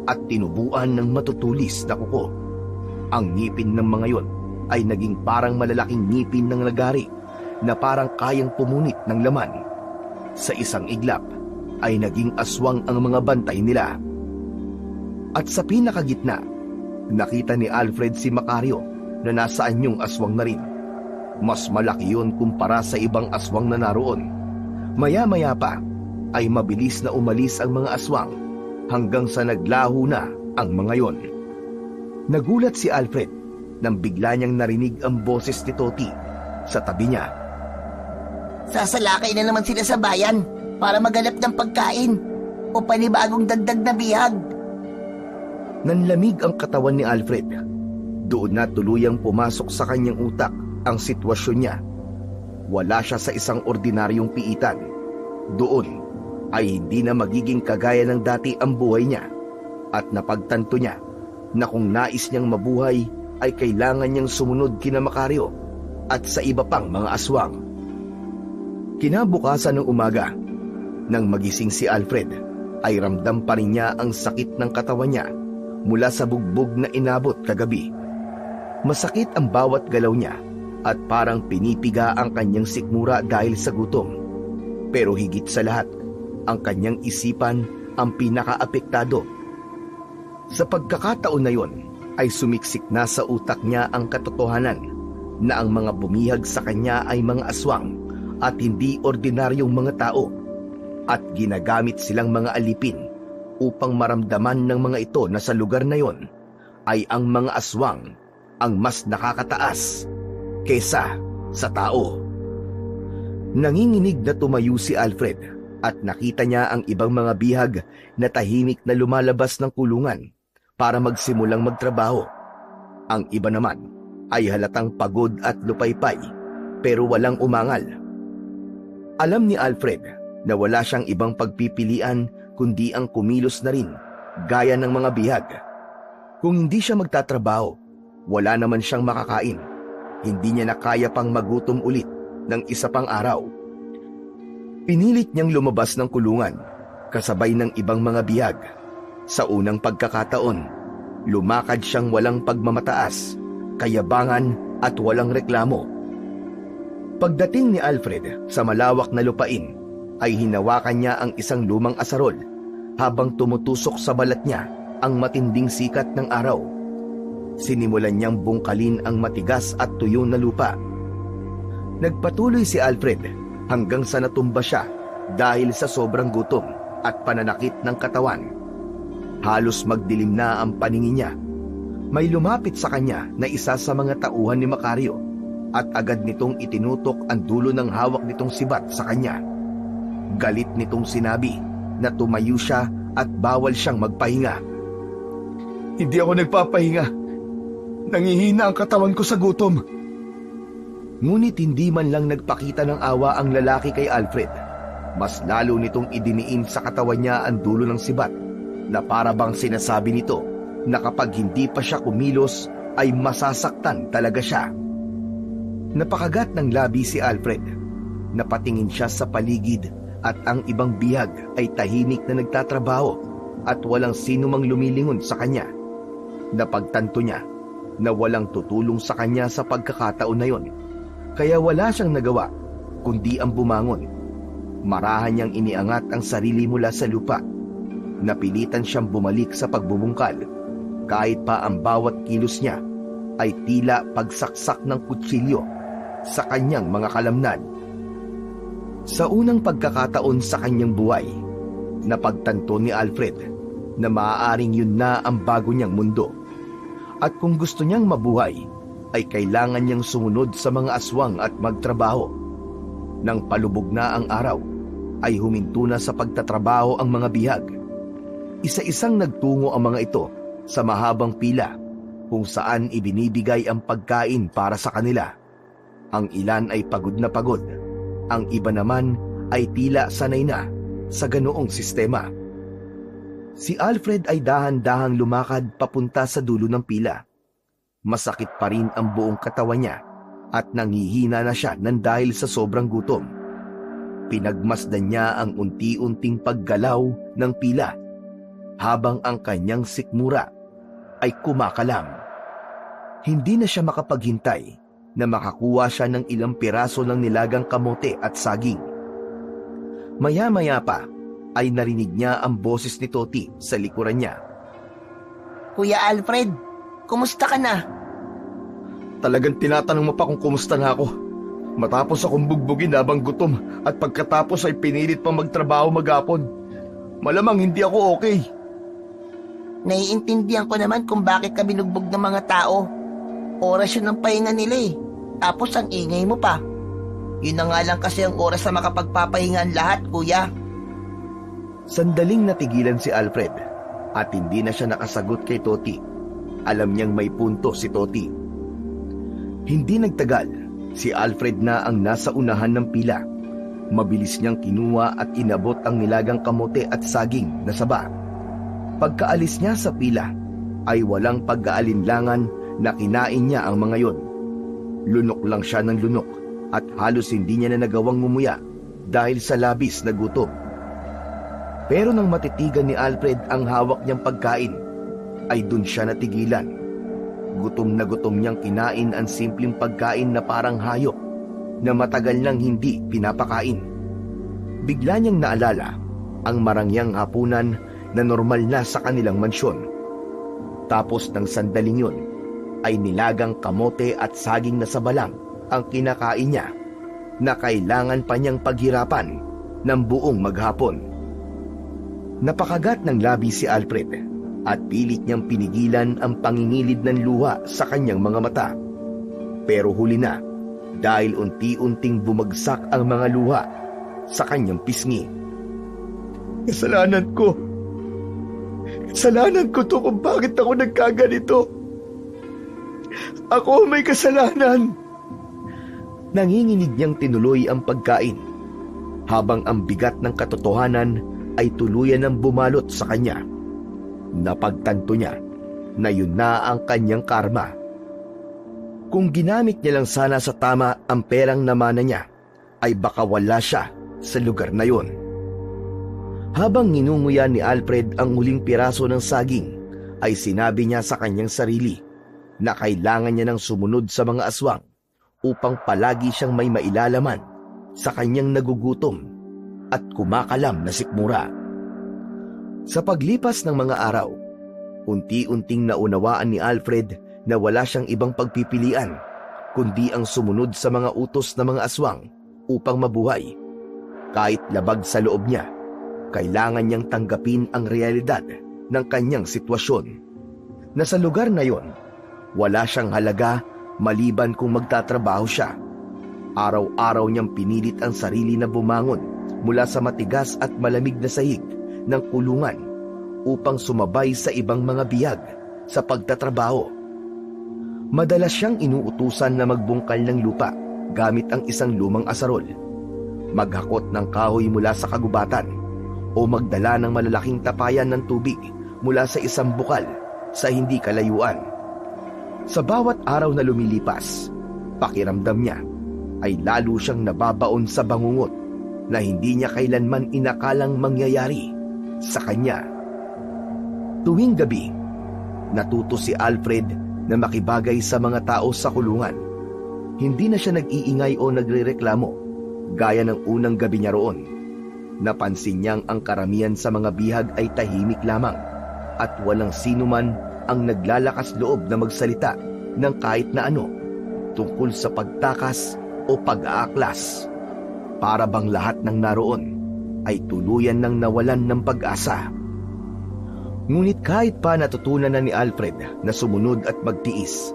at tinubuan ng matutulis na kuko. Ang ngipin ng mga yon ay naging parang malalaking ngipin ng lagari na parang kayang pumunit ng laman. Sa isang iglap ay naging aswang ang mga bantay nila. At sa pinakagitna, nakita ni Alfred si Macario na nasa anyong aswang na rin. Mas malaki yun kumpara sa ibang aswang na naroon. Maya-maya pa ay mabilis na umalis ang mga aswang hanggang sa naglaho na ang mga yon. Nagulat si Alfred nang bigla niyang narinig ang boses ni Toti sa tabi niya. Sasalakay na naman sila sa bayan para maghanap ng pagkain o panibagong dagdag na bihag. Nanlamig ang katawan ni Alfred. Doon na tuluyang pumasok sa kanyang utak ang sitwasyon niya. Wala siya sa isang ordinaryong piitan. Doon ay hindi na magiging kagaya ng dati ang buhay niya. At napagtanto niya na kung nais niyang mabuhay ay kailangan niyang sumunod kina Macario at sa iba pang mga aswang. Kinabukasan ng umaga, nang magising si Alfred, ay ramdam pa rin niya ang sakit ng katawan niya mula sa bugbog na inabot kagabi. Masakit ang bawat galaw niya at parang pinipiga ang kanyang sikmura dahil sa gutom. Pero higit sa lahat, ang kanyang isipan ang pinakaapektado. Sa pagkakataon na yon, ay sumiksik na sa utak niya ang katotohanan na ang mga bumihag sa kanya ay mga aswang at hindi ordinaryong mga tao, at ginagamit silang mga alipin upang maramdaman ng mga ito na sa lugar na yon ay ang mga aswang ang mas nakakataas kaysa sa tao. Nanginginig na tumayo si Alfred at nakita niya ang ibang mga bihag na tahimik na lumalabas ng kulungan para magsimulang magtrabaho. Ang iba naman ay halatang pagod at lupaypay pero walang umangal. Alam ni Alfred na wala siyang ibang pagpipilian kundi ang kumilos na rin gaya ng mga bihag. Kung hindi siya magtatrabaho, wala naman siyang makakain. Hindi niya na kaya pang magutom ulit ng isa pang araw. Pinilit niyang lumabas ng kulungan kasabay ng ibang mga bihag. Sa unang pagkakataon, lumakad siyang walang pagmamataas, kayabangan at walang reklamo. Pagdating ni Alfred sa malawak na lupain, ay hinawakan niya ang isang lumang asarol habang tumutusok sa balat niya ang matinding sikat ng araw. Sinimulan niyang bungkalin ang matigas at tuyo na lupa. Nagpatuloy si Alfred hanggang sa natumba siya dahil sa sobrang gutom at pananakit ng katawan. Halos magdilim na ang paningin niya. May lumapit sa kanya na isa sa mga tauhan ni Macario at agad nitong itinutok ang dulo ng hawak nitong sibat sa kanya. Galit nitong sinabi na tumayo siya at bawal siyang magpahinga. Hindi ako nagpapahinga. Nangihina ang katawan ko sa gutom. Ngunit hindi man lang nagpakita ng awa ang lalaki kay Alfred. Mas lalo nitong idiniin sa katawan niya ang dulo ng sibat na para bang sinasabi nito na kapag hindi pa siya kumilos ay masasaktan talaga siya. Napakagat ng labi si Alfred. Napatingin siya sa paligid at ang ibang bihag ay tahimik na nagtatrabaho at walang sino mang lumilingon sa kanya. Napagtanto niya na walang tutulong sa kanya sa pagkakataon na yon, kaya wala siyang nagawa kundi ang bumangon. Marahan niyang iniangat ang sarili mula sa lupa. Napilitan siyang bumalik sa pagbubungkal, kahit pa ang bawat kilos niya ay tila pagsaksak ng kutsilyo sa kanyang mga kalamnan. Sa unang pagkakataon sa kanyang buhay, napagtanto ni Alfred na maaaring yun na ang bago niyang mundo. At kung gusto niyang mabuhay, ay kailangan niyang sumunod sa mga aswang at magtrabaho. Nang palubog na ang araw, ay huminto na sa pagtatrabaho ang mga bihag. Isa-isang nagtungo ang mga ito sa mahabang pila kung saan ibinibigay ang pagkain para sa kanila. Ang ilan ay pagod na pagod. Ang iba naman ay tila sanay na sa ganoong sistema. Si Alfred ay dahan-dahang lumakad papunta sa dulo ng pila. Masakit pa rin ang buong katawan niya at nanghihina na siya nang dahil sa sobrang gutom. Pinagmasdan niya ang unti-unting paggalaw ng pila habang ang kanyang sikmura ay kumakalam. Hindi na siya makapaghintay na makakuha siya ng ilang piraso ng nilagang kamote at saging. Maya-maya pa ay narinig niya ang boses ni Toti sa likuran niya. Kuya Alfred, kumusta ka na? Talagang tinatanong mo pa kung kumusta na ako. Matapos akong bugbugin habang gutom at pagkatapos ay pinilit pang magtrabaho maghapon. Malamang hindi ako okay. Naiintindihan ko naman kung bakit ka binugbog ng mga tao. Oras yun ng pahinga nila eh. Tapos ang ingay mo pa. Yun na nga lang kasi ang oras na makapagpapahinga ang lahat, kuya. Sandaling natigilan si Alfred at hindi na siya nakasagot kay Toti. Alam niyang may punto si Toti. Hindi nagtagal, si Alfred na ang nasa unahan ng pila. Mabilis niyang kinuha at inabot ang nilagang kamote at saging na saba. Pagkaalis niya sa pila, ay walang pag-aalinlangan na kinain niya ang mga yon. Lunok lang siya ng lunok at halos hindi niya na nagawang ngumuya dahil sa labis na gutom. Pero nang matitigan ni Alfred ang hawak niyang pagkain, ay dun siya natigilan. Gutom na gutom niyang kinain ang simpleng pagkain na parang hayop na matagal nang hindi pinapakain. Bigla niyang naalala ang marangyang hapunan na normal na sa kanilang mansyon. Tapos ng sandaling yun, ay nilagang kamote at saging na sabalang ang kinakain niya na kailangan pa niyang paghirapan ng buong maghapon. Napakagat ng labi si Alfred at pilit niyang pinigilan ang pangingilid ng luha sa kanyang mga mata. Pero huli na dahil unti-unting bumagsak ang mga luha sa kanyang pisngi. Kasalanan ko. Kasalanan ko to kung bakit ako nagkaganito. Ako may kasalanan. Nanginginig niyang tinuloy ang pagkain habang ang bigat ng katotohanan ay tuluyan ng bumalot sa kanya. Napagtanto niya na yun na ang kanyang karma. Kung ginamit niya lang sana sa tama ang perang namana niya, ay baka wala siya sa lugar na yon. Habang nginunguya ni Alfred ang huling piraso ng saging, ay sinabi niya sa kanyang sarili na kailangan niya ng sumunod sa mga aswang upang palagi siyang may mailalaman sa kanyang nagugutom at kumakalam na sikmura. Sa paglipas ng mga araw, unti-unting naunawaan ni Alfred na wala siyang ibang pagpipilian kundi ang sumunod sa mga utos ng mga aswang upang mabuhay. Kahit labag sa loob niya, kailangan niyang tanggapin ang realidad ng kanyang sitwasyon. Na sa lugar na yon, wala siyang halaga maliban kung magtatrabaho siya. Araw-araw niyang pinilit ang sarili na bumangon mula sa matigas at malamig na sahig ng kulungan upang sumabay sa ibang mga biyag sa pagtatrabaho. Madalas siyang inuutusan na magbungkal ng lupa gamit ang isang lumang asarol, maghakot ng kahoy mula sa kagubatan, o magdala ng malalaking tapayan ng tubig mula sa isang bukal sa hindi kalayuan. Sa bawat araw na lumilipas, pakiramdam niya ay lalo siyang nababaon sa bangungot na hindi niya kailanman inakalang mangyayari sa kanya. Tuwing gabi, natuto si Alfred na makibagay sa mga tao sa kulungan. Hindi na siya nag-iingay o nagrereklamo gaya ng unang gabi niya roon. Napansin niyang ang karamihan sa mga bihag ay tahimik lamang at walang sino man ang naglalakas loob na magsalita ng kahit na ano tungkol sa pagtakas o pag-aaklas. Para bang lahat ng naroon ay tuluyan ng nawalan ng pag-asa. Ngunit kahit pa natutunan na ni Alfred na sumunod at magtiis,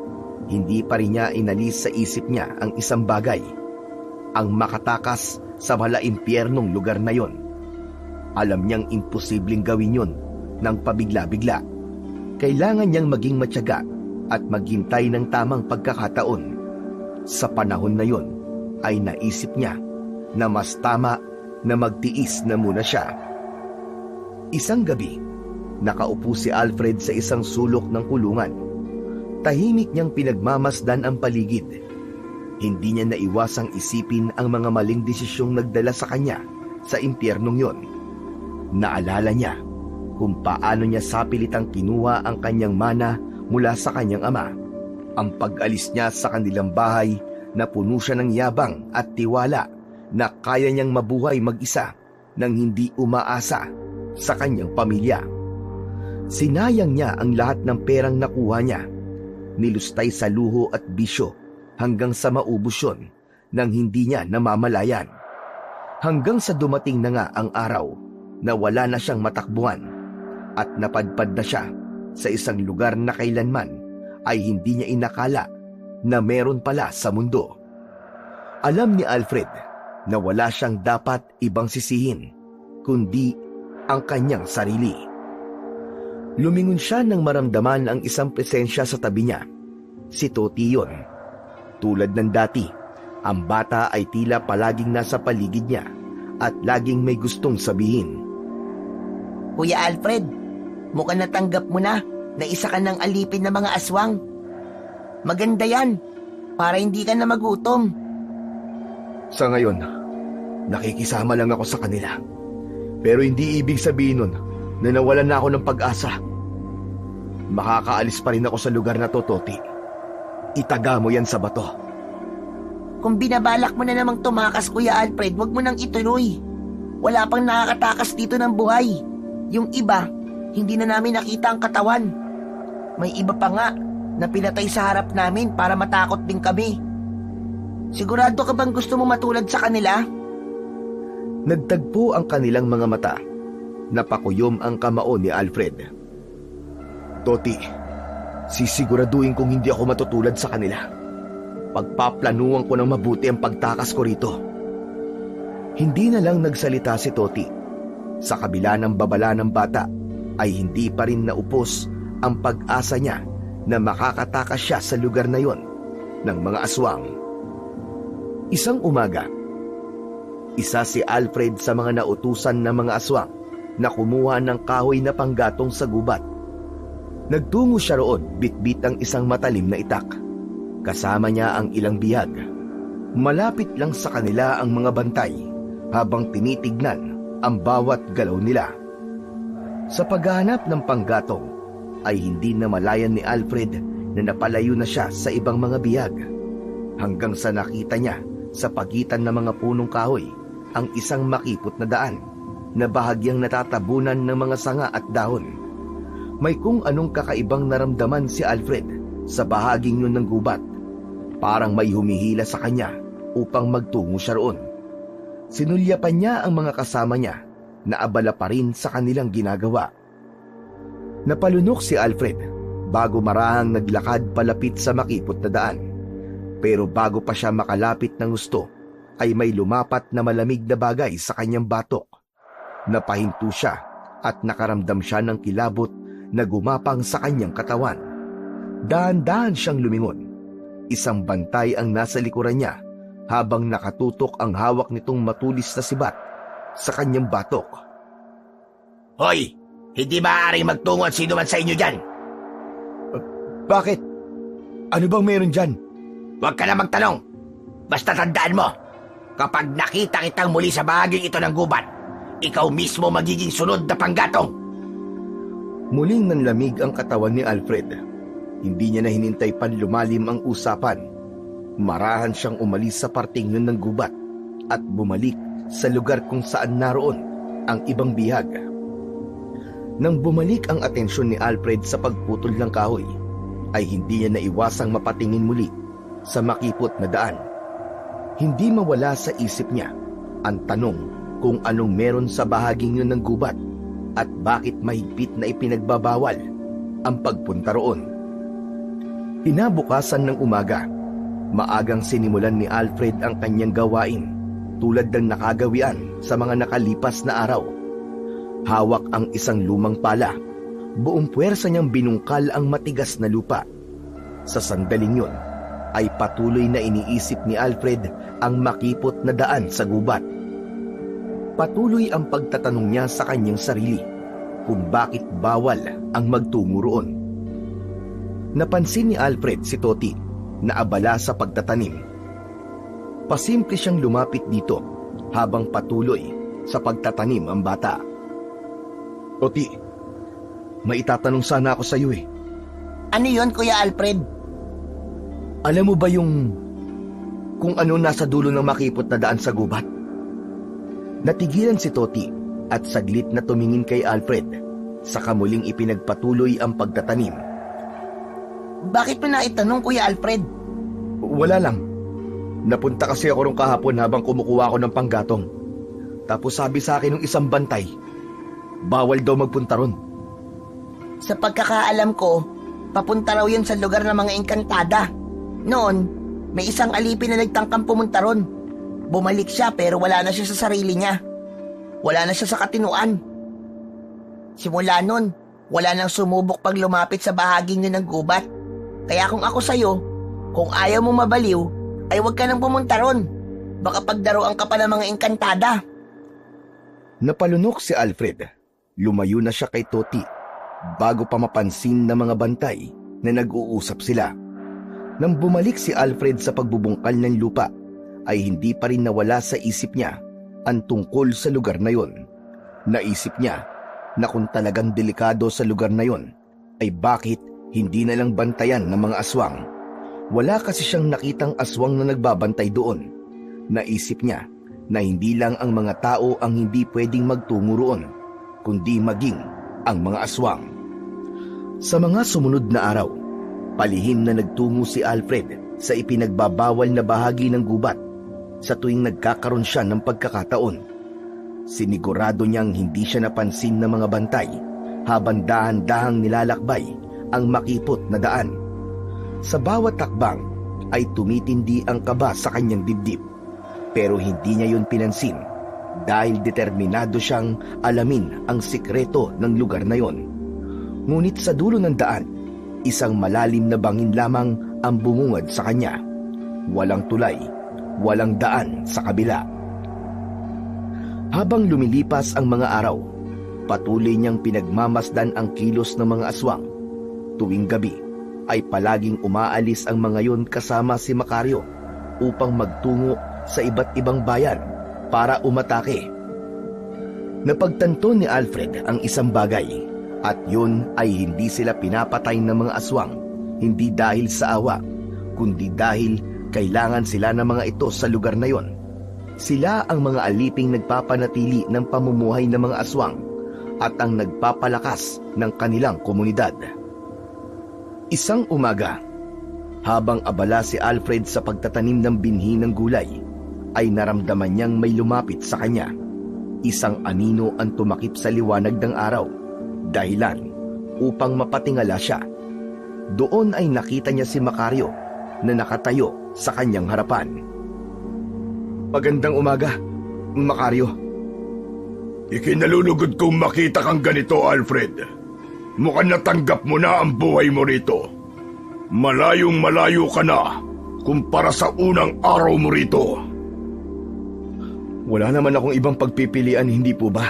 hindi pa rin niya inalis sa isip niya ang isang bagay: ang makatakas sa malaimpyernong lugar na yon. Alam niyang imposibleng gawin yon ng pabigla-bigla. Kailangan niyang maging matyaga at maghintay ng tamang pagkakataon. Sa panahon na yon ay naisip niya na mas tama na magtiis na muna siya. Isang gabi, nakaupo si Alfred sa isang sulok ng kulungan. Tahimik niyang pinagmamasdan ang paligid. Hindi niya naiwasang isipin ang mga maling desisyong nagdala sa kanya sa impyernong yon. Naalala niya kung paano niya sapilitang kinuha ang kanyang mana mula sa kanyang ama. Ang pag-alis niya sa kanilang bahay na puno siya ng yabang at tiwala na kaya niyang mabuhay mag-isa nang hindi umaasa sa kanyang pamilya. Sinayang niya ang lahat ng perang nakuha niya. Nilustay sa luho at bisyo hanggang sa maubos yun nang hindi niya namamalayan. Hanggang sa dumating na nga ang araw na wala na siyang matakbuhan at napadpad na siya sa isang lugar na kailanman ay hindi niya inakala na meron pala sa mundo. Alam ni Alfred na wala siyang dapat ibang sisihin kundi ang kanyang sarili. Lumingon siya nang maramdaman ang isang presensya sa tabi niya. Si Toti yun. Tulad ng dati, ang bata ay tila palaging nasa paligid niya at laging may gustong sabihin. Kuya Alfred, mukhang natanggap mo na isa ka ng alipin ng mga aswang. Maganda yan, para hindi ka na magutom. Sa ngayon, nakikisama lang ako sa kanila. Pero hindi ibig sabihin nun na nawalan na ako ng pag-asa. Makakaalis pa rin ako sa lugar na to, Toti. Itaga mo yan sa bato. Kung binabalak mo na namang tumakas, Kuya Alfred, wag mo nang ituloy. Wala pang nakakatakas dito ng buhay. Yung iba, hindi na namin nakita ang katawan. May iba pa nga na pinatay sa harap namin para matakot din kami. Sigurado ka bang gusto mo matulad sa kanila? Nagtagpo ang kanilang mga mata. Napakuyom ang kamao ni Alfred. Toti, sisiguraduhin kong hindi ako matutulad sa kanila. Pagpaplanuhan ko ng mabuti ang pagtakas ko rito. Hindi na lang nagsalita si Toti. Sa kabila ng babala ng bata, ay hindi pa rin naupos ang pag-asa niya na makakatakas siya sa lugar na yon ng mga aswang. Isang umaga, isa si Alfred sa mga nautusan ng mga aswang na kumuha ng kahoy na panggatong sa gubat. Nagtungo siya roon, bitbit ang isang matalim na itak. Kasama niya ang ilang bihag. Malapit lang sa kanila ang mga bantay habang tinitignan ang bawat galaw nila. Sa paghahanap ng panggatong ay hindi namalayan ni Alfred na napalayo na siya sa ibang mga bihag, hanggang sa nakita niya sa pagitan ng mga punong kahoy ang isang makipot na daan na bahagyang natatabunan ng mga sanga at dahon. May kung anong kakaibang naramdaman si Alfred sa bahaging yun ng gubat. Parang may humihila sa kanya upang magtungo siya roon. Sinulyapan niya ang mga kasama niya na abala pa rin sa kanilang ginagawa. Napalunok si Alfred bago marahang naglakad palapit sa makipot na daan. Pero bago pa siya makalapit ng gusto, ay may lumapat na malamig na bagay sa kanyang batok. Napahinto siya at nakaramdam siya ng kilabot na gumapang sa kanyang katawan. Dahan-dahan siyang lumingon. Isang bantay ang nasa likuran niya habang nakatutok ang hawak nitong matulis na sibat sa kanyang batok. Hoy! Hindi maaaring magtungo at sino man sa inyo dyan. Bakit? Ano bang meron dyan? Huwag ka na magtanong. Basta tandaan mo, kapag nakita kitang muli sa bahaging ito ng gubat, ikaw mismo magiging sunod na panggatong. Muling nanlamig ang katawan ni Alfred. Hindi niya na hinintay pan lumalim ang usapan. Marahan siyang umalis sa parting yun ng gubat at bumalik sa lugar kung saan naroon ang ibang bihag. Nang bumalik ang atensyon ni Alfred sa pagputol ng kahoy, ay hindi niya naiwasang mapatingin muli sa makipot na daan. Hindi mawala sa isip niya ang tanong kung anong meron sa bahaging yun ng gubat at bakit mahigpit na ipinagbabawal ang pagpunta roon. Kinabukasan ng umaga, maagang sinimulan ni Alfred ang kanyang gawain tulad ng nakagawian sa mga nakalipas na araw. Hawak ang isang lumang pala. Buong puwersa niyang binungkal ang matigas na lupa. Sa sandaling yun, ay patuloy na iniisip ni Alfred ang makipot na daan sa gubat. Patuloy ang pagtatanong niya sa kanyang sarili kung bakit bawal ang magtungo roon. Napansin ni Alfred si Toti na abala sa pagtatanim. Pasimple siyang lumapit dito habang patuloy sa pagtatanim ang bata. Toti, may itatanong sana ako sa iyo eh. Ano yon, Kuya Alfred? Alam mo ba kung ano nasa dulo ng makipot na daan sa gubat? Natigilan si Toti at saglit na tumingin kay Alfred, saka muling ipinagpatuloy ang pagtatanim. Bakit mo naitanong, Kuya Alfred? Wala lang. Napunta kasi ako rong kahapon habang kumukuha ako ng panggatong. Tapos sabi sa akin ng isang bantay, bawal daw magpunta ron. Sa pagkakaalam ko, papunta raw yun sa lugar ng mga engkantada. Noon, may isang alipin na nagtangkang pumunta ron. Bumalik siya pero wala na siya sa sarili niya. Wala na siya sa katinuan. Simula nun, wala nang sumubok pag lumapit sa bahaging yun ng gubat. Kaya kung ako sa'yo, kung ayaw mo mabaliw, ay huwag ka nang pumunta ron. Baka pagdaroan ka pa ng mga engkantada. Napalunok si Alfred. Lumayo na siya kay Toti bago pa mapansin ng mga bantay na nag-uusap sila. Nang bumalik si Alfred sa pagbubungkal ng lupa, ay hindi pa rin nawala sa isip niya ang tungkol sa lugar na yon. Naisip niya na kung talagang delikado sa lugar na yon, ay bakit hindi na lang bantayan ng mga aswang? Wala kasi siyang nakitang aswang na nagbabantay doon. Naisip niya na hindi lang ang mga tao ang hindi pwedeng magtungo roon, kundi maging ang mga aswang. Sa mga sumunod na araw, palihim na nagtungo si Alfred sa ipinagbabawal na bahagi ng gubat sa tuwing nagkakaroon siya ng pagkakataon. Sinigurado niyang hindi siya napansin ng mga bantay habang dahan-dahang nilalakbay ang makipot na daan. Sa bawat takbang ay tumitindi ang kaba sa kanyang dibdib, pero hindi niya yun pinansin dahil determinado siyang alamin ang sikreto ng lugar na yon. Ngunit sa dulo ng daan, isang malalim na bangin lamang ang bumungad sa kanya. Walang tulay, walang daan sa kabila. Habang lumilipas ang mga araw, patuloy niyang pinagmamasdan ang kilos ng mga aswang. Tuwing gabi ay palaging umaalis ang mga yon kasama si Macario upang magtungo sa iba't ibang bayan para umatake. Napagtanto ni Alfred ang isang bagay, at yun ay hindi sila pinapatay ng mga aswang, hindi dahil sa awa, kundi dahil kailangan sila ng mga ito sa lugar na yon. Sila ang mga aliping nagpapanatili ng pamumuhay ng mga aswang at ang nagpapalakas ng kanilang komunidad. Isang umaga, habang abala si Alfred sa pagtatanim ng binhi ng gulay, ay naramdaman niyang may lumapit sa kanya. Isang anino ang tumakip sa liwanag ng araw, dahilan upang mapatingala siya. Doon ay nakita niya si Macario na nakatayo sa kanyang harapan. Magandang umaga, Macario. Ikinalulugod kong makita kang ganito, Alfred. Mukhang natanggap mo na ang buhay mo rito. Malayong malayo ka na kumpara sa unang araw mo rito. Wala naman akong ibang pagpipilian, hindi po ba?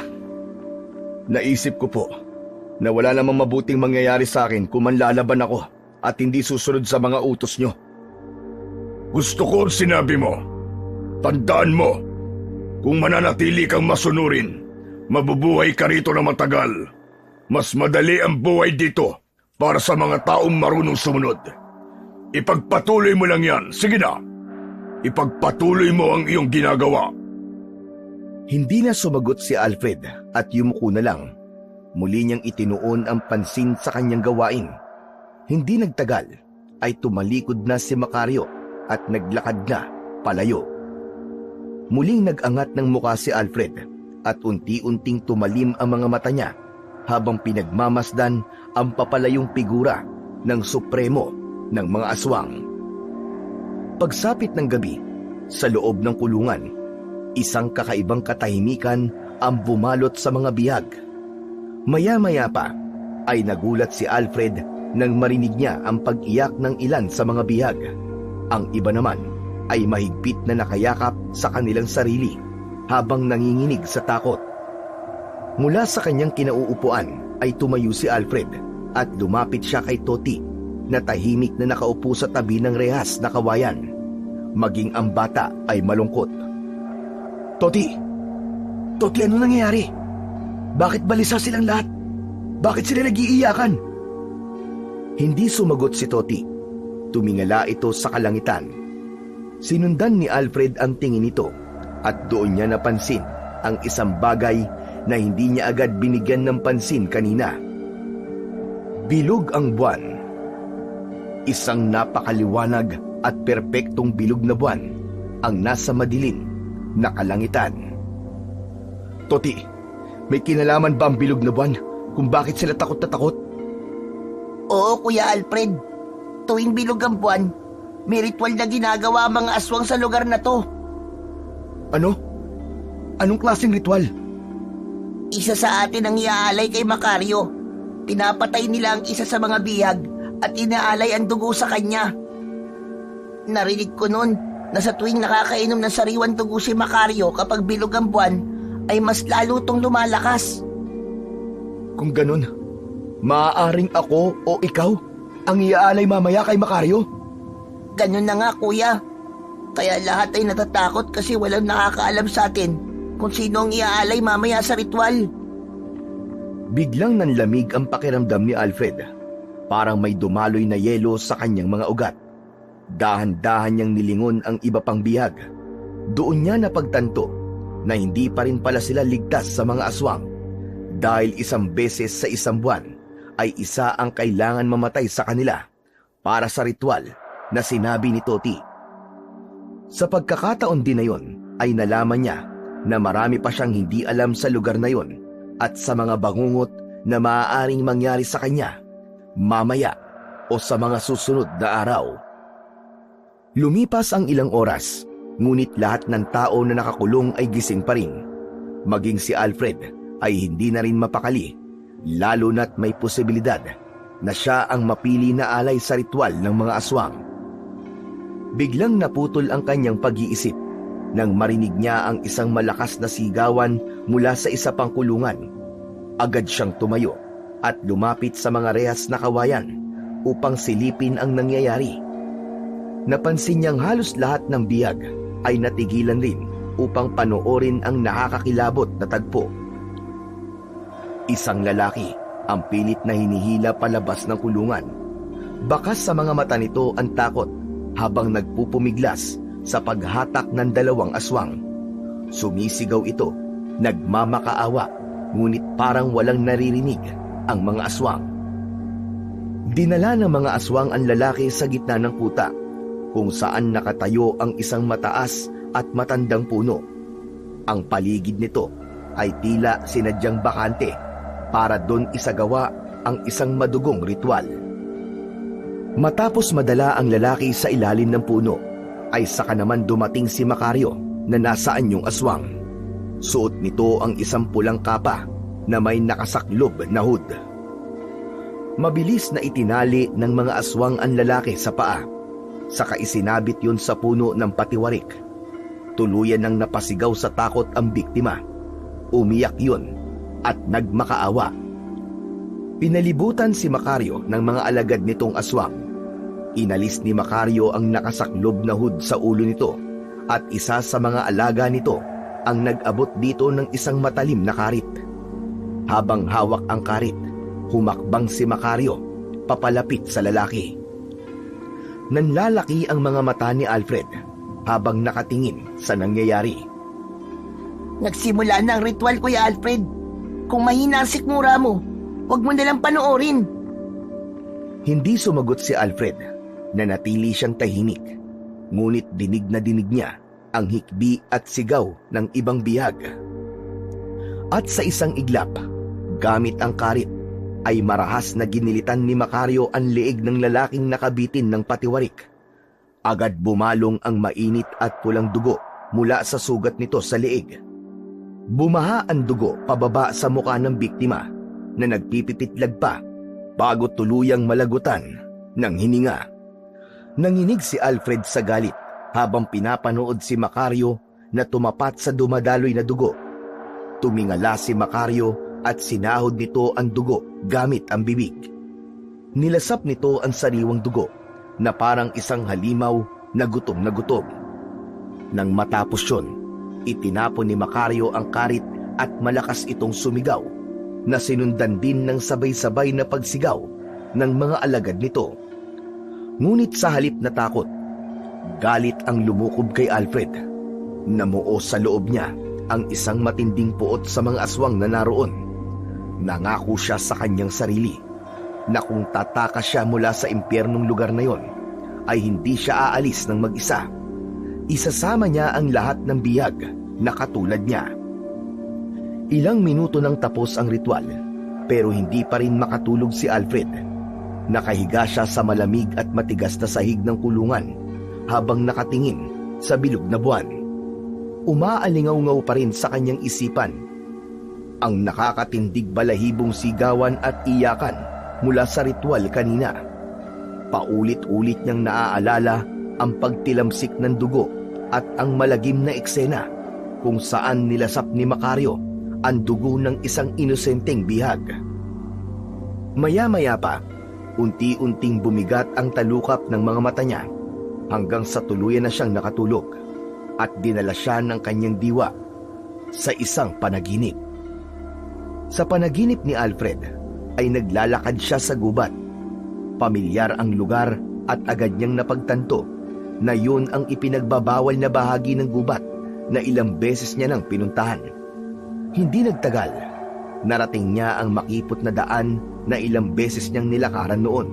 Naisip ko po na wala namang mabuting mangyayari sa akin kung manlalaban ako at hindi susunod sa mga utos nyo. Gusto ko ang sinabi mo. Tandaan mo, kung mananatili kang masunurin, mabubuhay ka rito na matagal. Mas madali ang buhay dito para sa mga taong marunong sumunod. Ipagpatuloy mo lang yan. Sige na. Ipagpatuloy mo ang iyong ginagawa. Hindi na sumagot si Alfred at yumuko na lang. Muli niyang itinuon ang pansin sa kanyang gawain. Hindi nagtagal ay tumalikod na si Macario at naglakad na palayo. Muling nag-angat ng muka si Alfred at unti-unting tumalim ang mga mata niya habang pinagmamasdan ang papalayong figura ng supremo ng mga aswang. Pagsapit ng gabi, sa loob ng kulungan, isang kakaibang katahimikan ang bumalot sa mga bihag. Maya-maya pa ay nagulat si Alfred nang marinig niya ang pag-iyak ng ilan sa mga bihag. Ang iba naman ay mahigpit na nakayakap sa kanilang sarili habang nanginginig sa takot. Mula sa kanyang kinauupuan ay tumayo si Alfred at lumapit siya kay Toti na tahimik na nakaupo sa tabi ng rehas na kawayan. Maging ang bata ay malungkot. Toti, ano nangyayari? Bakit balisa silang lahat? Bakit sila nag-iiyakan? Hindi sumagot si Toti. Tumingala ito sa kalangitan. Sinundan ni Alfred ang tingin nito at doon niya napansin ang isang bagay na hindi niya agad binigyan ng pansin kanina. Bilog ang buwan. Isang napakaliwanag at perpektong bilog na buwan ang nasa madilim na kalangitan. Toti, may kinalaman ba ang bilog na buwan kung bakit sila takot na takot? Oo, Kuya Alfred. Tuwing bilog ang buwan, may ritual na ginagawa ang mga aswang sa lugar na to. Ano? Anong klaseng ritual? Isa sa atin ang iaalay kay Macario. Pinapatay nila ang isa sa mga bihag at inaalay ang dugo sa kanya. Narinig ko noon na sa tuwing nakakainom ng sariwan dugo si Macario kapag bilog ang buwan, ay mas lalo tong lumalakas. Kung ganun, maaaring ako o ikaw ang iaalay mamaya kay Macario? Ganun na nga, Kuya. Kaya lahat ay natatakot kasi walang nakakaalam sa atin kung sino ang iaalay mamaya sa ritual. Biglang nanlamig ang pakiramdam ni Alfred. Parang may dumaloy na yelo sa kanyang mga ugat. Dahan-dahan niyang nilingon ang iba pang bihag. Doon niya napagtanto na hindi pa rin pala sila ligtas sa mga aswang. Dahil isang beses sa isang buwan ay isa ang kailangan mamatay sa kanila para sa ritual na sinabi ni Toti. Sa pagkakataon din na yon ay nalaman niya na marami pa siyang hindi alam sa lugar na yon at sa mga bangungot na maaaring mangyari sa kanya mamaya o sa mga susunod na araw. Lumipas ang ilang oras, ngunit lahat ng tao na nakakulong ay gising pa rin. Maging si Alfred ay hindi na rin mapakali, lalo na't may posibilidad na siya ang mapili na alay sa ritual ng mga aswang. Biglang naputol ang kanyang pag-iisip nang marinig niya ang isang malakas na sigawan mula sa isa pang kulungan. Agad siyang tumayo at lumapit sa mga rehas na kawayan upang silipin ang nangyayari. Napansin niyang halos lahat ng biyag ay natigilan rin upang panoorin ang nakakakilabot na tagpo. Isang lalaki ang pilit na hinihila palabas ng kulungan. Bakas sa mga mata nito ang takot habang nagpupumiglas sa paghatak ng 2 aswang. Sumisigaw ito, nagmamakaawa, ngunit parang walang naririnig ang mga aswang. Dinala ng mga aswang ang lalaki sa gitna ng kuta, kung saan nakatayo ang isang mataas at matandang puno. Ang paligid nito ay tila sinadyang bakante para doon isagawa ang isang madugong ritual. Matapos madala ang lalaki sa ilalim ng puno, ay saka naman dumating si Macario na nasa anyong aswang. Suot nito ang isang pulang kapa na may nakasaklob na hood. Mabilis na itinali ng mga aswang ang lalaki sa paa, saka isinabit yun sa puno ng patiwarik. Tuluyan nang napasigaw sa takot ang biktima. Umiyak yun at nagmakaawa. Pinalibutan si Macario ng mga alagad nitong aswang. Inalis ni Macario ang nakasaklob na hood sa ulo nito at isa sa mga alaga nito ang nag-abot dito ng isang matalim na karit. Habang hawak ang karit, humakbang si Macario papalapit sa lalaki. Nanlalaki ang mga mata ni Alfred habang nakatingin sa nangyayari. Nagsimula na ang ritual, Kuya Alfred. Kung mahina ang sikmura mo, huwag mo nalang panoorin. Hindi sumagot si Alfred. Nanatili siyang tahimik, ngunit dinig na dinig niya ang hikbi at sigaw ng ibang bihag. At sa isang iglap, gamit ang karit, ay marahas na ginilitan ni Macario ang leeg ng lalaking nakabitin ng patiwarik. Agad bumalong ang mainit at pulang dugo mula sa sugat nito sa leeg. Bumaha ang dugo pababa sa mukha ng biktima na nagpipititlag pa bago tuluyang malagutan ng hininga. Nanginig si Alfred sa galit habang pinapanood si Macario na tumapat sa dumadaloy na dugo. Tumingala si Macario at sinahod nito ang dugo gamit ang bibig. Nilasap nito ang sariwang dugo na parang isang halimaw na gutom na gutom. Nang matapos yun, itinapon ni Macario ang karit at malakas itong sumigaw na sinundan din ng sabay-sabay na pagsigaw ng mga alagad nito. Ngunit sa halip na takot, galit ang lumukob kay Alfred. Namuo sa loob niya ang isang matinding puot sa mga aswang na naroon. Nangako siya sa kanyang sarili na kung tatakas siya mula sa impyernong lugar na yon, ay hindi siya aalis ng mag-isa. Isasama niya ang lahat ng biyag na katulad niya. Ilang minuto nang tapos ang ritual, pero hindi pa rin makatulog si Alfred. Nakahiga siya sa malamig at matigas na sahig ng kulungan habang nakatingin sa bilog na buwan. Umaalingaw-ngaw pa rin sa kanyang isipan ang nakakatindig balahibong sigawan at iyakan mula sa ritual kanina. Paulit-ulit niyang naaalala ang pagtilamsik ng dugo at ang malagim na eksena kung saan nilasap ni Macario ang dugo ng isang inosenteng bihag. Maya-maya pa, unti-unting bumigat ang talukap ng mga mata niya hanggang sa tuluyan na siyang nakatulog at dinala siya ng kanyang diwa sa isang panaginip. Sa panaginip ni Alfred ay naglalakad siya sa gubat. Pamilyar ang lugar at agad niyang napagtanto na yun ang ipinagbabawal na bahagi ng gubat na ilang beses niya nang pinuntahan. Hindi nagtagal, narating niya ang makipot na daan na ilang beses niyang nilakaran noon.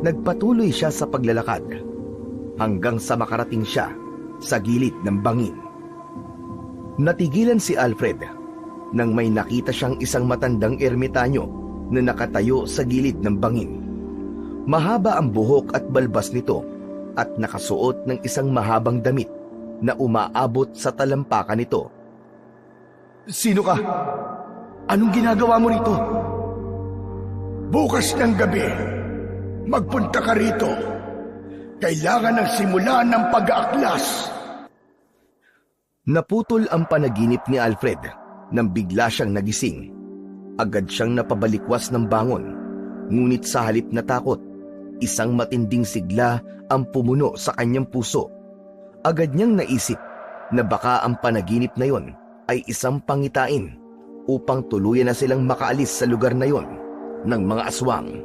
Nagpatuloy siya sa paglalakad hanggang sa makarating siya sa gilid ng bangin. Natigilan si Alfred nang may nakita siyang isang matandang ermitanyo na nakatayo sa gilid ng bangin. Mahaba ang buhok at balbas nito at nakasuot ng isang mahabang damit na umaabot sa talampakan nito. Sino ka? Anong ginagawa mo rito? Bukas ng gabi, magpunta ka rito. Kailangan ng simula ng pag-aaklas. Naputol ang panaginip ni Alfred nang bigla siyang nagising. Agad siyang napabalikwas ng bangon, ngunit sa halip na takot, Isang matinding sigla ang pumuno sa kanyang puso. Agad niyang naisip na baka ang panaginip na yon ay isang pangitain upang tuluyan na silang makaalis sa lugar na yon ng mga aswang.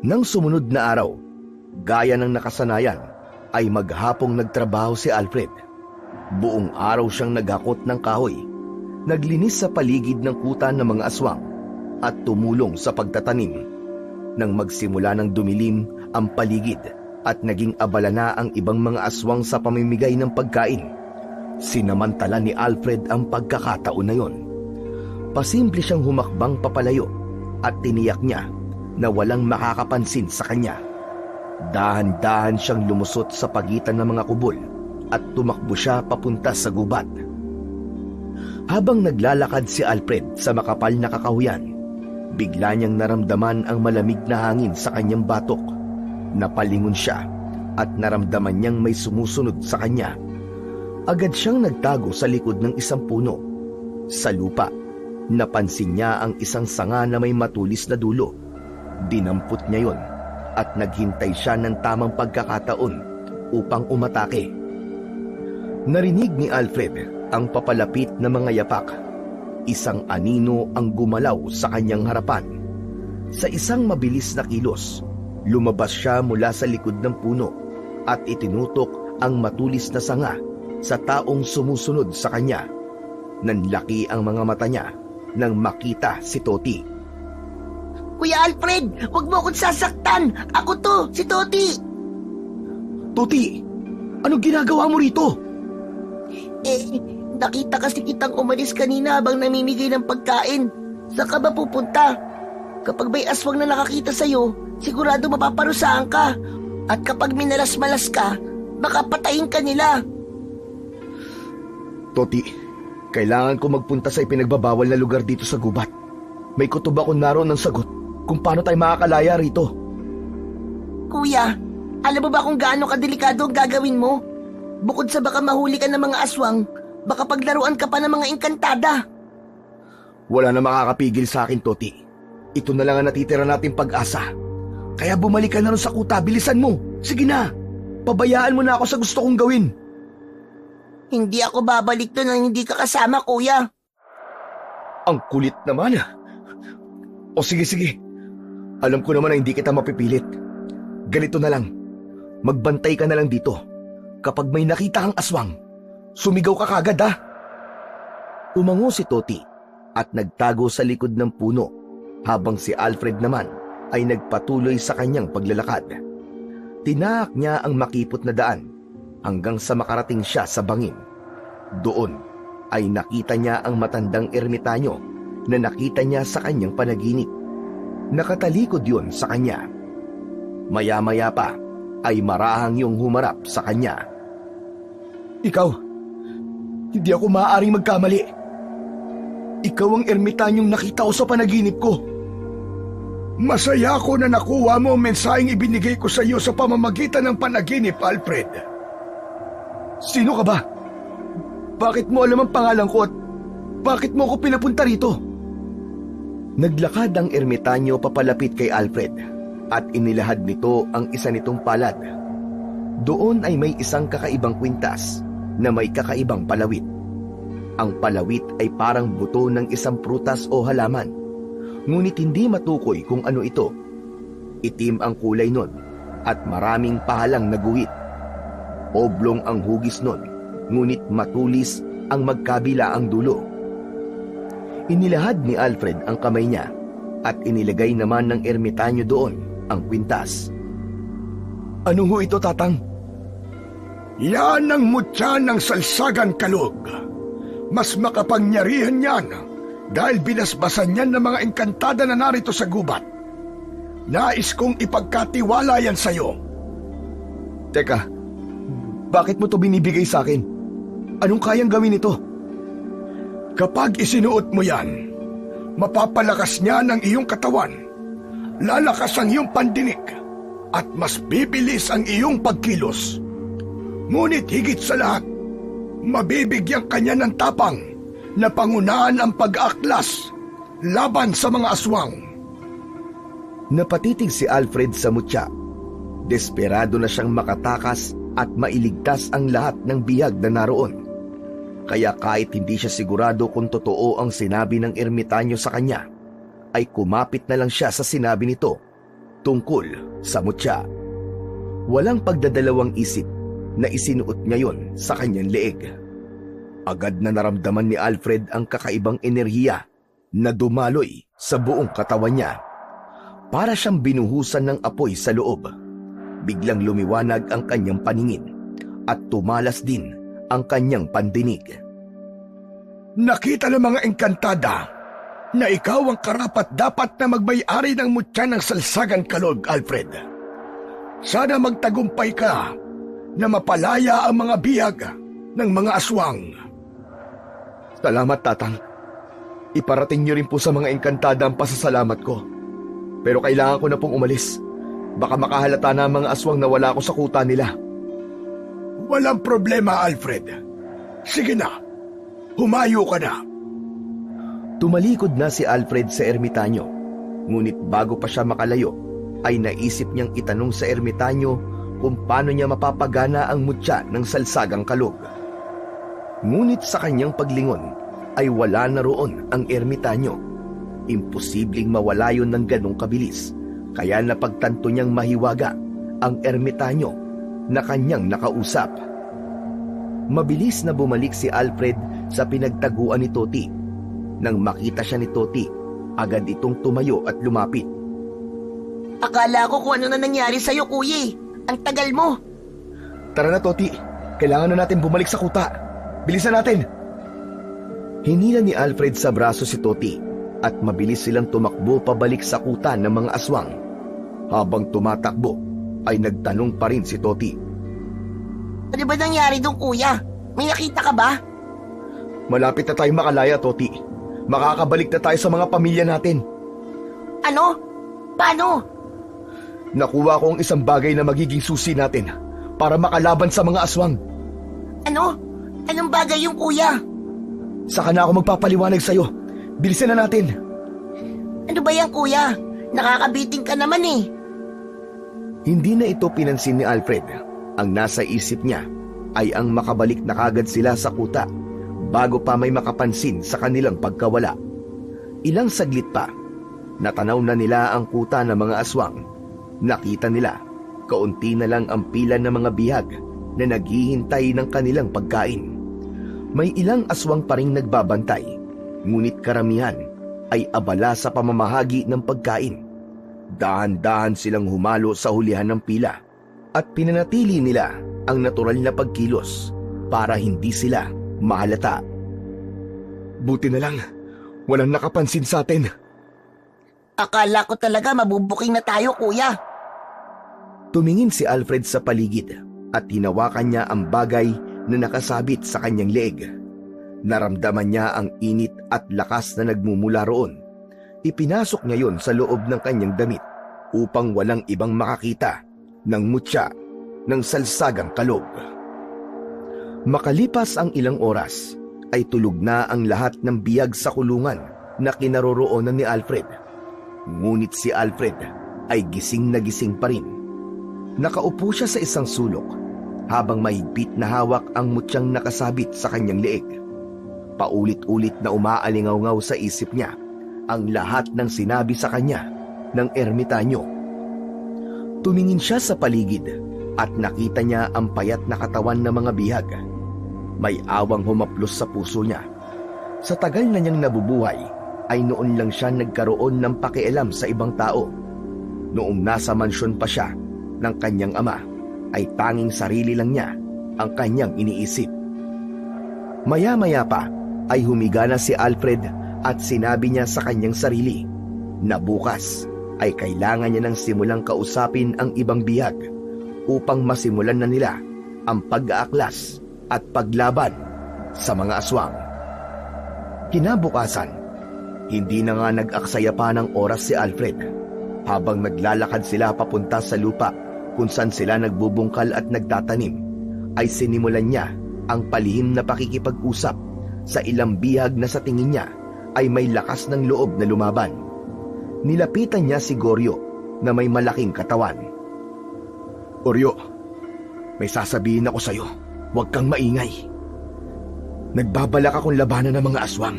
Nang sumunod na araw, gaya ng nakasanayan, ay maghapong nagtrabaho si Alfred. Buong araw siyang naghakot ng kahoy, naglinis sa paligid ng kuta ng mga aswang at tumulong sa pagtatanim. Nang magsimula ng dumilim ang paligid at naging abala na ang ibang mga aswang sa pamimigay ng pagkain, sinamantala ni Alfred ang pagkakataon na yon. Pasimple siyang humakbang papalayo at tiniyak niya na walang makakapansin sa kanya. Dahan-dahan siyang lumusot sa pagitan ng mga kubol at tumakbo siya papunta sa gubat. Habang naglalakad si Alfred sa makapal na kakahuyan, bigla niyang naramdaman ang malamig na hangin sa kanyang batok. Napalingon siya at naramdaman niyang may sumusunod sa kanya. Agad siyang nagtago sa likod ng isang puno. Sa lupa, napansin niya ang isang sanga na may matulis na dulo. Dinampot niya yon at naghintay siya ng tamang pagkakataon upang umatake. Narinig ni Alfred ang papalapit na mga yapak. Isang anino ang gumalaw sa kanyang harapan. Sa isang mabilis na kilos, lumabas siya mula sa likod ng puno at itinutok ang matulis na sanga sa taong sumusunod sa kanya. Nanlaki ang mga mata niya nang makita si Toti. Kuya Alfred, huwag mo akong sasaktan! Ako to, si Toti! Toti, anong ginagawa mo rito? Nakita kasi kitang umalis kanina habang namimigay ng pagkain. Saan ka ba pupunta? Kapag may aswang na nakakita sa'yo, sigurado mapaparusahan ka. At kapag minalas-malas ka, baka patayin ka nila. Toti, kailangan ko magpunta sa ipinagbabawal na lugar dito sa gubat. May kutob ako naroon ng sagot kung paano tayo makakalaya rito. Kuya, alam mo ba kung gaano kadelikado ang gagawin mo? Bukod sa baka mahuli ka ng mga aswang, baka paglaruan ka pa ng mga engkantada. Wala na makakapigil sa akin, Toti. Ito na lang ang natitira nating pag-asa. Kaya bumalik ka na rin sa kuta, bilisan mo. Sige na, pabayaan mo na ako sa gusto kong gawin. Hindi ako babalik doon nang hindi ka kasama, kuya. Ang kulit naman. O sige. Alam ko naman na hindi kita mapipilit. Ganito na lang, magbantay ka na lang dito. Kapag may nakita kang aswang, sumigaw ka kagad, ha? Umango si Toti at nagtago sa likod ng puno habang si Alfred naman ay nagpatuloy sa kanyang paglalakad. Tinaak niya ang makipot na daan hanggang sa makarating siya sa bangin. Doon ay nakita niya ang matandang ermitanyo na nakita niya sa kanyang panaginip. Nakatalikod yon sa kanya. Maya-maya pa ay marahang yung humarap sa kanya. Ikaw, hindi ako maaaring magkamali. Ikaw ang ermitanyong nakita ko sa panaginip ko. Masaya ako na nakuha mo ang mensaheng ibinigay ko sa iyo sa pamamagitan ng panaginip, Alfred. Sino ka ba? Bakit mo alam ang pangalan ko at bakit mo ako pinapunta rito? Naglakad ang ermitanyo papalapit kay Alfred at inilahad nito ang isa nitong palad. Doon ay may isang kakaibang kwintas na may kakaibang palawit. Ang palawit ay parang buto ng isang prutas o halaman, ngunit hindi matukoy kung ano ito. Itim ang kulay nun at maraming pahalang na guhit. Oblong ang hugis nun, ngunit matulis ang magkabila ang dulo. Inilahad ni Alfred ang kamay niya at inilagay naman ng ermitanyo doon ang kwintas. Ano ho ito, Tatang? Yan ang mutya ng salsagan kalog. Mas makapangyarihan yan dahil binasbasan yan ng mga engkantada na narito sa gubat. Nais kong ipagkatiwala yan sa'yo. Teka, bakit mo to binibigay sa akin? Anong kayang gawin ito? Kapag isinuot mo yan, mapapalakas niya ng iyong katawan, lalakas ang iyong pandinig, at mas bibilis ang iyong pagkilos. Ngunit higit sa lahat, mabibigyan kanya ng tapang na pangunahan ang pag-aaklas laban sa mga aswang. Napatitig si Alfred sa mutya. Desperado na siyang makatakas at mailigtas ang lahat ng bihag na naroon. Kaya kahit hindi siya sigurado kung totoo ang sinabi ng ermitanyo sa kanya, ay kumapit na lang siya sa sinabi nito tungkol sa mutya. Walang pagdadalawang isip na isinuot niya yon sa kanyang leeg. Agad na naramdaman ni Alfred ang kakaibang enerhiya na dumaloy sa buong katawan niya. Para siyang binuhusan ng apoy sa loob. Biglang lumiwanag ang kanyang paningin at tumalas din ang kanyang pandinig. Nakita ng mga engkantada na ikaw ang karapat-dapat na magmay-ari ng mutya ng Salsagan Kalog, Alfred. Sana magtagumpay ka na mapalaya ang mga bihag ng mga aswang. Salamat, Tatang. Iparating niyo rin po sa mga engkantada ang pasasalamat ko. Pero kailangan ko na pong umalis. Baka makahalata na ang mga aswang na wala ako sa kuta nila. Walang problema, Alfred. Sige na, humayo ka na. Tumalikod na si Alfred sa ermitanyo. Ngunit bago pa siya makalayo, ay naisip niyang itanong sa ermitanyo kung paano niya mapapagana ang mutya ng Salsagang Kalog. Ngunit sa kanyang paglingon, ay wala na roon ang ermitanyo. Imposibleng mawala yun ng ganong kabilis. Kaya napagtanto niyang mahiwaga ang ermitanyo na kanyang nakausap. Mabilis na bumalik si Alfred sa pinagtaguan ni Toti. Nang makita siya ni Toti, agad itong tumayo at lumapit. Akala ko kung ano na nangyari sa'yo, kuya. Ang tagal mo. Tara na, Toti. Kailangan na natin bumalik sa kuta. Bilisan natin! Hinila ni Alfred sa braso si Toti at mabilis silang tumakbo pabalik sa kuta ng mga aswang. Habang tumatakbo, ay nagtanong pa rin si Toti. Ano ba nangyari doon, kuya? May nakita ka ba? Malapit na tayo makalaya, Toti. Makakabalik na tayo sa mga pamilya natin. Ano? Paano? Nakuha ko ang isang bagay na magiging susi natin para makalaban sa mga aswang. Ano? Anong bagay yung kuya? Saka na ako magpapaliwanag sa'yo. Bilisan na natin. Ano ba yan, kuya? Nakakabiting ka naman eh. Hindi na ito pinansin ni Alfred. Ang nasa isip niya ay ang makabalik na kagad sila sa kuta bago pa may makapansin sa kanilang pagkawala. Ilang saglit pa, natanaw na nila ang kuta ng mga aswang. Nakita nila, kaunti na lang ang pila ng mga bihag na naghihintay ng kanilang pagkain. May ilang aswang pa ring nagbabantay, ngunit karamihan ay abala sa pamamahagi ng pagkain. Dahan-dahan silang humalo sa hulihan ng pila at pinanatili nila ang natural na pagkilos para hindi sila mahalata. Buti na lang, walang nakapansin sa atin. Akala ko talaga mabubuking na tayo, kuya. Tumingin si Alfred sa paligid at hinawakan niya ang bagay na nakasabit sa kanyang leeg. Naramdaman niya ang init at lakas na nagmumula roon. Ipinasok niya yon sa loob ng kanyang damit upang walang ibang makakita ng mutya ng Salsagang Kalog. Makalipas ang ilang oras, ay tulog na ang lahat ng biyag sa kulungan na kinaroroonan ni Alfred. Ngunit si Alfred ay gising na gising pa rin. Nakaupo siya sa isang sulok habang mahigpit na hawak ang mutyang nakasabit sa kanyang leeg. Paulit-ulit na umaalingaw-ngaw sa isip niya ang lahat ng sinabi sa kanya ng ermitanyo. Tumingin siya sa paligid at nakita niya ang payat na katawan ng mga bihag. May awang humaplos sa puso niya. Sa tagal na niyang nabubuhay, ay noon lang siya nagkaroon ng pakialam sa ibang tao. Noong nasa mansyon pa siya ng kanyang ama, ay tanging sarili lang niya ang kanyang iniisip. Maya-maya pa ay humiga na si Alfred at sinabi niya sa kanyang sarili na bukas ay kailangan niya nang simulang kausapin ang ibang bihag upang masimulan na nila ang pag-aaklas at paglaban sa mga aswang. Kinabukasan, hindi na nga nag-aksaya pa ng oras si Alfred. Habang naglalakad sila papunta sa lupa kung saan sila nagbubungkal at nagtatanim, ay sinimulan niya ang palihim na pakikipag-usap sa ilang bihag na sa tingin niya ay may lakas ng loob na lumaban. Nilapitan niya si Goryo na may malaking katawan. Oryo, may sasabihin ako sa'yo. Huwag kang maingay. Nagbabalak akong labanan ng mga aswang.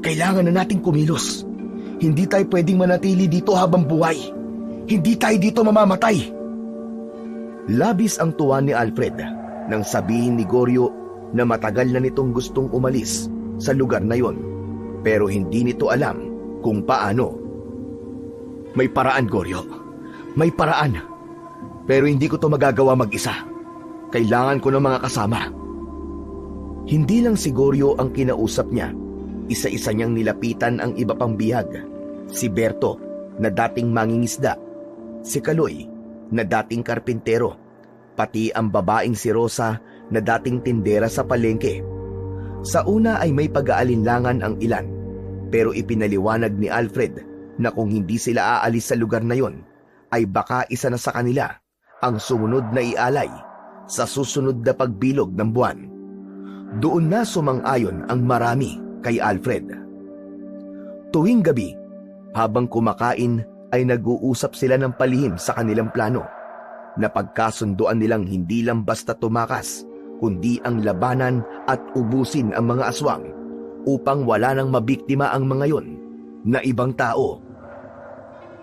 Kailangan na nating kumilos. Hindi tayo pwedeng manatili dito habang buhay. Hindi tayo dito mamamatay. Labis ang tuwa ni Alfred nang sabihin ni Goryo na matagal na nitong gustong umalis sa lugar na yon, pero hindi nito alam kung paano. May paraan, Goryo. May paraan. Pero hindi ko to magagawa mag-isa. Kailangan ko ng mga kasama. Hindi lang si Goryo ang kinausap niya. Isa-isa niyang nilapitan ang iba pang bihag. Si Berto na dating mangingisda, si Kaloy na dating karpintero, pati ang babaeng si Rosa na dating tindera sa palengke. Sa una ay may pag-aalinlangan ang ilan, pero ipinaliwanag ni Alfred na kung hindi sila aalis sa lugar na yon, ay baka isa na sa kanila ang sumunod na ialay sa susunod na pagbilog ng buwan. Doon na sumang-ayon ang marami kay Alfred. Tuwing gabi, habang kumakain ay nag-uusap sila ng palihim sa kanilang plano. Napagkasunduan nilang hindi lang basta tumakas, kundi ang labanan at ubusin ang mga aswang upang wala nang mabiktima ang mga yon na ibang tao.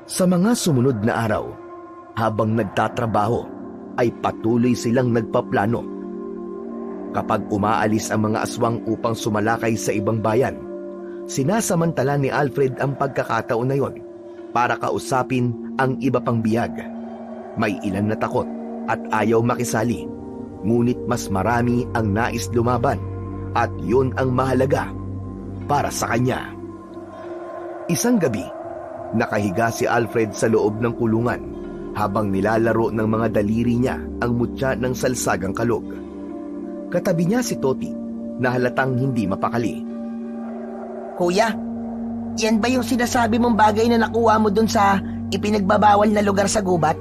Sa mga sumunod na araw, habang nagtatrabaho, ay patuloy silang nagpaplano. Kapag umaalis ang mga aswang upang sumalakay sa ibang bayan, sinasamantala ni Alfred ang pagkakataon na yon para kausapin ang iba pang bihag. May ilan na takot at ayaw makisali, ngunit mas marami ang nais lumaban at yun ang mahalaga para sa kanya. Isang gabi, nakahiga si Alfred sa loob ng kulungan habang nilalaro ng mga daliri niya ang mutya ng salsagang kalog. Katabi niya si Toti na halatang hindi mapakali. Kuya, yan ba yung sinasabi mong bagay na nakuha mo dun sa ipinagbabawal na lugar sa gubat?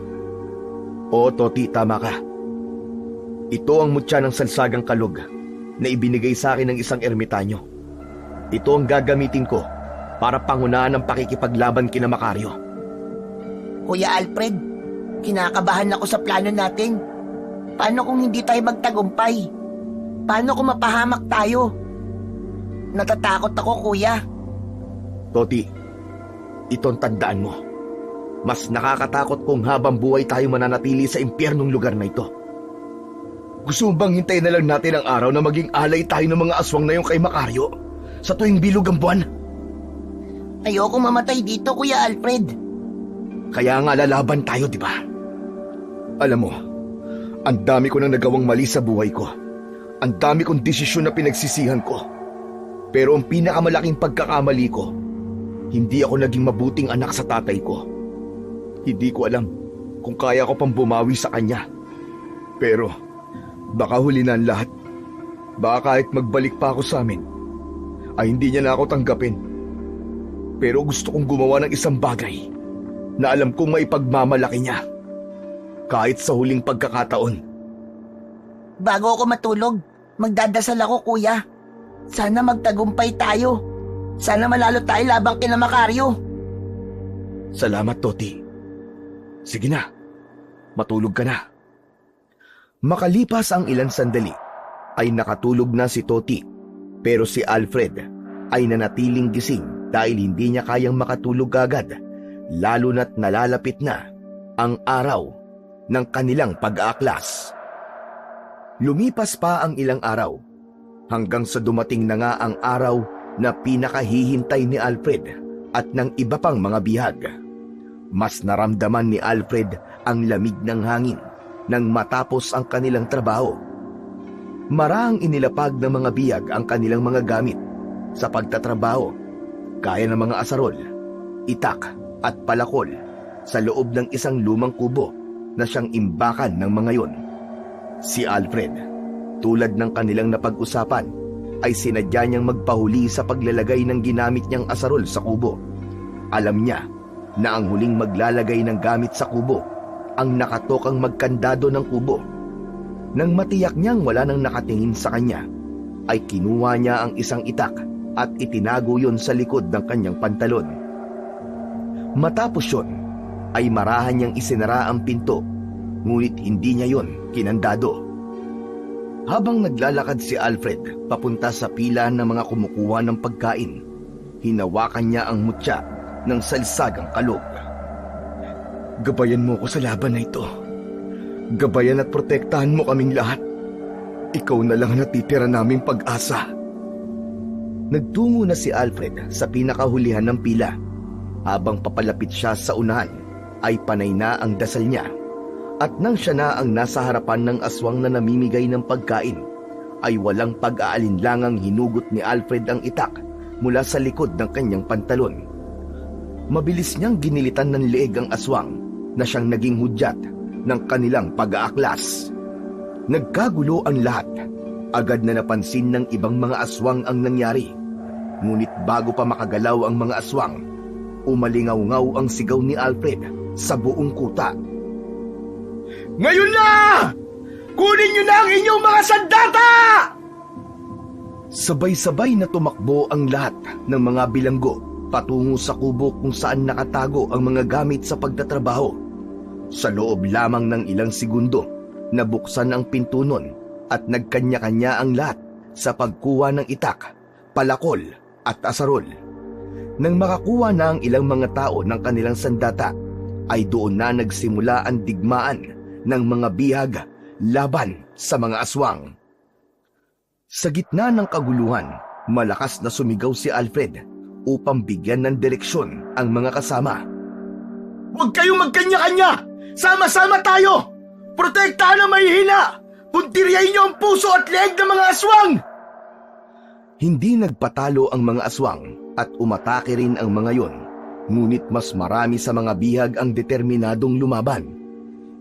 Oo, Toti, tama ka. Ito ang mutya ng salsagang kalog na ibinigay sa akin ng isang ermitanyo. Ito ang gagamitin ko para pangunahan ang pakikipaglaban kina Macario. Kuya Alfred, kinakabahan ako sa plano natin. Paano kung hindi tayo magtagumpay? Paano kung mapahamak tayo? Natatakot ako, kuya. Toti, itong tandaan mo. Mas nakakatakot kung habang buhay tayo mananatili sa impyernong lugar na ito. Gusto mo bang hintayin na lang natin ang araw na maging alay tayo ng mga aswang na yung kay Macario sa tuwing bilog ang buwan? Ayoko mamatay dito, Kuya Alfred. Kaya nga lalaban tayo, di ba? Alam mo, ang dami ko nang nagawang mali sa buhay ko. Ang dami kong desisyon na pinagsisihan ko. Pero ang pinakamalaking pagkakamali ko, hindi ako naging mabuting anak sa tatay ko. Hindi ko alam kung kaya ko pang bumawi sa kanya. Pero baka huli na ang lahat. Baka kahit magbalik pa ako sa amin, ay hindi niya na ako tanggapin. Pero gusto kong gumawa ng isang bagay na alam kong maipagmamalaki niya. Kahit sa huling pagkakataon. Bago ako matulog, magdadasal ako, kuya. Sana magtagumpay tayo. Sana malalo tayo labang kina Macario. Salamat, Toti. Sige na, matulog ka na. Makalipas ang ilang sandali, ay nakatulog na si Toti. Pero si Alfred ay nanatiling gising dahil hindi niya kayang makatulog agad, lalo na't nalalapit na ang araw ng kanilang pag-aaklas. Lumipas pa ang ilang araw, hanggang sa dumating na nga ang araw na pinakahihintay ni Alfred at ng iba pang mga bihag. Mas naramdaman ni Alfred ang lamig ng hangin nang matapos ang kanilang trabaho. Maraang inilapag ng mga bihag ang kanilang mga gamit sa pagtatrabaho, gaya ng mga asarol, itak at palakol sa loob ng isang lumang kubo na siyang imbakan ng mga yon. Si Alfred, tulad ng kanilang napag-usapan, ay sinadya niyang magpahuli sa paglalagay ng ginamit niyang asarol sa kubo. Alam niya na ang huling maglalagay ng gamit sa kubo ang nakatokang magkandado ng kubo. Nang matiyak niyang wala nang nakatingin sa kanya, ay kinuha niya ang isang itak at itinago yon sa likod ng kanyang pantalon. Matapos yon, ay marahan niyang isinara ang pinto, ngunit hindi niya yon kinandado. Habang naglalakad si Alfred papunta sa pila ng mga kumukuha ng pagkain, hinawakan niya ang mutya ng salsagang kalog. Gabayan mo ko sa laban na ito. Gabayan at protektahan mo kaming lahat. Ikaw na lang natitira naming pag-asa. Nagtungo na si Alfred sa pinakahulihan ng pila. Habang papalapit siya sa unahan, ay panay na ang dasal niya. At nang siya na ang nasa harapan ng aswang na namimigay ng pagkain, ay walang pag-aalinlangang hinugot ni Alfred ang itak mula sa likod ng kanyang pantalon. Mabilis niyang ginilitan ng leeg ang aswang na siyang naging hudyat ng kanilang pag-aaklas. Nagkagulo ang lahat. Agad na napansin ng ibang mga aswang ang nangyari. Ngunit bago pa makagalaw ang mga aswang, umalingaw-ngaw ang sigaw ni Alfred sa buong kuta. Ngayon na! Kunin niyo na ang inyong mga sandata! Sabay-sabay na tumakbo ang lahat ng mga bilanggo patungo sa kubo kung saan nakatago ang mga gamit sa pagtatrabaho. Sa loob lamang ng ilang segundo, nabuksan ang pinto nun at nagkanya-kanya ang lahat sa pagkuha ng itak, palakol at asarol. Nang makakuha na ang ilang mga tao ng kanilang sandata, ay doon na nagsimula ang digmaan ng mga bihag laban sa mga aswang. Sa gitna ng kaguluhan, malakas na sumigaw si Alfred upang bigyan ng direksyon ang mga kasama. Huwag kayong magkanya-kanya! Sama-sama tayo! Protektahan ang mahihina! Puntiryahin niyo ang puso at leeg ng mga aswang! Hindi nagpatalo ang mga aswang at umatake rin ang mga yon. Ngunit mas marami sa mga bihag ang determinadong lumaban.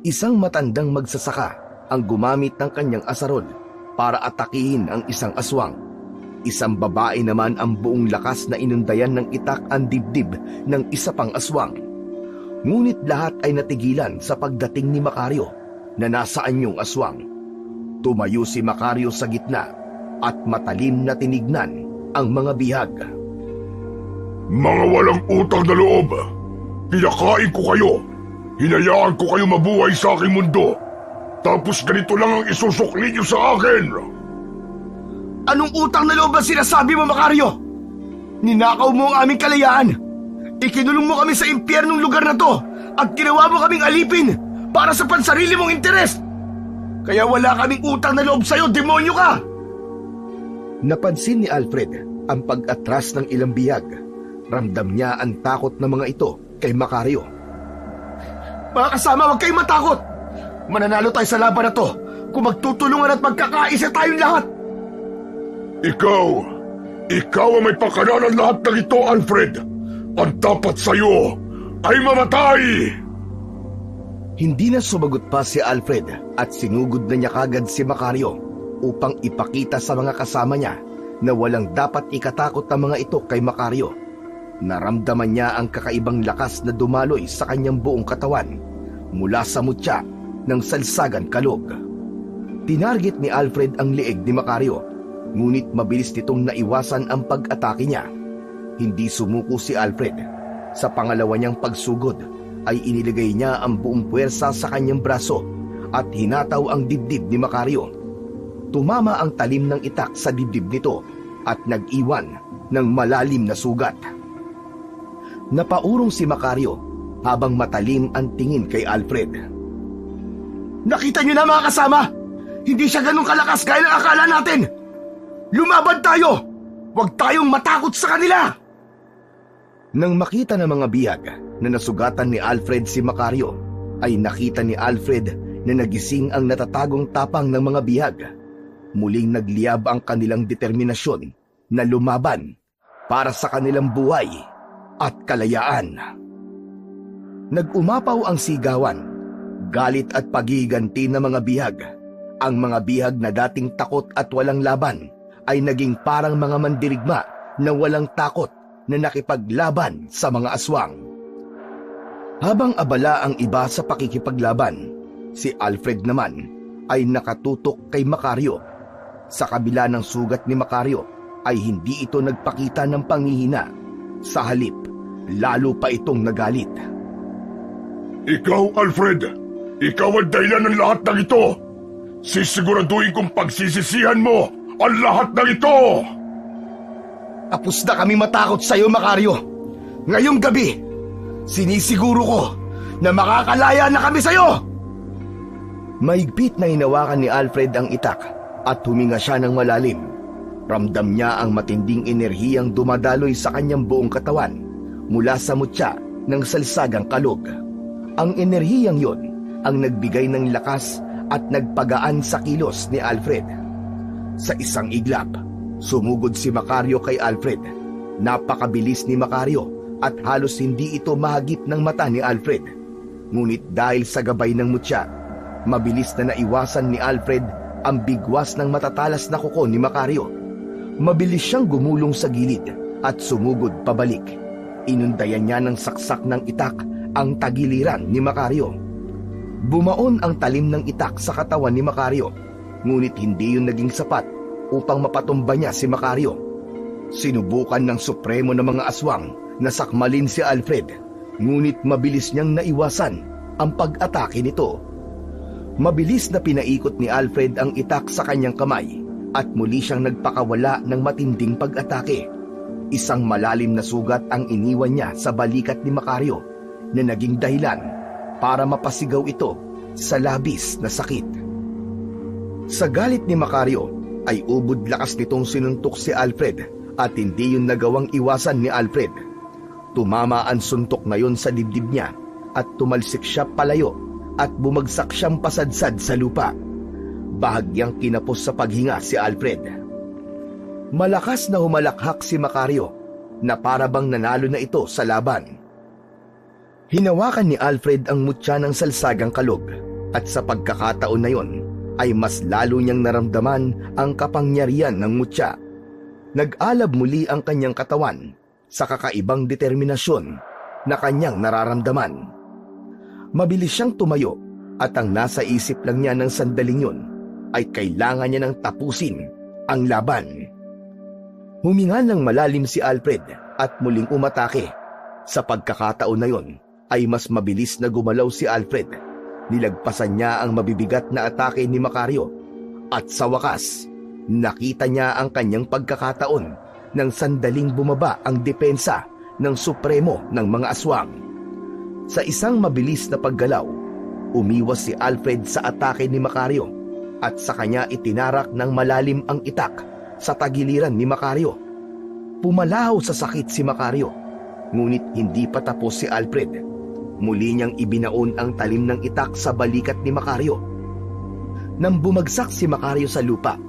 Isang matandang magsasaka ang gumamit ng kanyang asarol para atakihin ang isang aswang. Isang babae naman ang buong lakas na inundayan ng itak ang dibdib ng isa pang aswang. Ngunit lahat ay natigilan sa pagdating ni Macario na nasa anyong aswang. Tumayo si Macario sa gitna at matalim na tinignan ang mga bihag. Mga walang utang na loob! Pinakain ko kayo! Hinayaan ko kayo mabuhay sa aking mundo! Tapos ganito lang ang isusukli niyo sa akin! Anong utang na loob ang sinasabi mo, Macario? Ninakaw mo ang aming kalayaan! Ikinulong mo kami sa impyernong lugar na to at ginawa mo kaming alipin para sa pansarili mong interes! Kaya wala kaming utang na loob sa'yo, demonyo ka! Napansin ni Alfred ang pag-atras ng ilang bihag. Ramdam niya ang takot ng mga ito kay Macario. Mga kasama, huwag kayong matakot! Mananalo tayo sa laban na to kung magtutulungan at magkakaisa tayong lahat! Ikaw ang may pakaranan lahat ng ito, Alfred! Ang dapat sa'yo ay mamatay! Hindi na sumagot pa si Alfred at sinugod na niya kagad si Macario upang ipakita sa mga kasama niya na walang dapat ikatakot ang mga ito kay Macario. Naramdaman niya ang kakaibang lakas na dumaloy sa kanyang buong katawan mula sa mutya ng salsagan kalog. Tinarget ni Alfred ang leeg ni Macario, ngunit mabilis nitong naiwasan ang pag-atake niya. Hindi sumuko si Alfred. Sa pangalawa niyang pagsugod ay inilagay niya ang buong puwersa sa kanyang braso at hinataw ang dibdib ni Macario. Tumama ang talim ng itak sa dibdib nito at nag-iwan ng malalim na sugat. Napaurong si Macario habang matalim ang tingin kay Alfred. Nakita niyo na, mga kasama! Hindi siya ganun kalakas gaya ng akala natin! Lumaban tayo! Huwag tayong matakot sa kanila! Nang makita ng mga bihag na nasugatan ni Alfred si Macario, ay nakita ni Alfred na nagising ang natatagong tapang ng mga bihag. Muling nagliyab ang kanilang determinasyon na lumaban para sa kanilang buhay at kalayaan. Nag-umapaw ang sigawan, galit at pagiganti ng mga bihag. Ang mga bihag na dating takot at walang laban ay naging parang mga mandirigma na walang takot na nakipaglaban sa mga aswang. Habang abala ang iba sa pakikipaglaban, si Alfred naman ay nakatutok kay Macario. Sa kabila ng sugat ni Macario ay hindi ito nagpakita ng panghihina. Sa halip, lalo pa itong nagalit. Ikaw, Alfred, ikaw ang dahilan ng lahat ng ito. Sisiguraduhin kong pagsisisihan mo ang lahat ng ito. Tapos na kami matakot sa'yo, Macario. Ngayong gabi, sinisiguro ko na makakalaya na kami sa'yo! Mahigpit na hinawakan ni Alfred ang itak at huminga siya ng malalim. Ramdam niya ang matinding enerhiyang dumadaloy sa kanyang buong katawan mula sa mutya ng salsagang kalog. Ang enerhiyang yon ang nagbigay ng lakas at nagpagaan sa kilos ni Alfred. Sa isang iglap, sumugod si Macario kay Alfred. Napakabilis ni Macario at halos hindi ito mahagip ng mata ni Alfred. Ngunit dahil sa gabay ng mutya, mabilis na naiwasan ni Alfred ang bigwas ng matatalas na kuko ni Macario. Mabilis siyang gumulong sa gilid at sumugod pabalik. Inundayan niya ng saksak ng itak ang tagiliran ni Macario. Bumaon ang talim ng itak sa katawan ni Macario, ngunit hindi yun naging sapat upang mapatumba niya si Macario. Sinubukan ng supremo ng mga aswang na sakmalin si Alfred, ngunit mabilis niyang naiwasan ang pag-atake nito. Mabilis na pinaikot ni Alfred ang itak sa kanyang kamay at muli siyang nagpakawala ng matinding pag-atake. Isang malalim na sugat ang iniwan niya sa balikat ni Macario na naging dahilan para mapasigaw ito sa labis na sakit. Sa galit ni Macario ay ubod lakas nitong sinuntok si Alfred at hindi yun nagawang iwasan ni Alfred. Tumama ang suntok na yun sa dibdib niya at tumalsik siya palayo at bumagsak siyang pasadsad sa lupa. Bahagyang kinapos sa paghinga si Alfred. Malakas na humalakhak si Macario na parabang nanalo na ito sa laban. Hinawakan ni Alfred ang mutya ng salsagang kalog at sa pagkakataon na yon ay mas lalo niyang naramdaman ang kapangyarihan ng mutya. Nag-alab muli ang kanyang katawan sa kakaibang determinasyon na kanyang nararamdaman. Mabilis siyang tumayo at ang nasa isip lang niya ng sandaling yun ay kailangan niya nang tapusin ang laban. Huminga ng malalim si Alfred at muling umatake. Sa pagkakataon na yon ay mas mabilis na gumalaw si Alfred. Nilagpasan niya ang mabibigat na atake ni Macario at sa wakas, nakita niya ang kanyang pagkakataon nang sandaling bumaba ang depensa ng supremo ng mga aswang. Sa isang mabilis na paggalaw, umiwas si Alfred sa atake ni Macario at sa kanya itinarak ng malalim ang itak sa tagiliran ni Macario. Pumalaw sa sakit si Macario, ngunit hindi pa tapos si Alfred. Muli niyang ibinaon ang talim ng itak sa balikat ni Macario. Nang bumagsak si Macario sa lupa,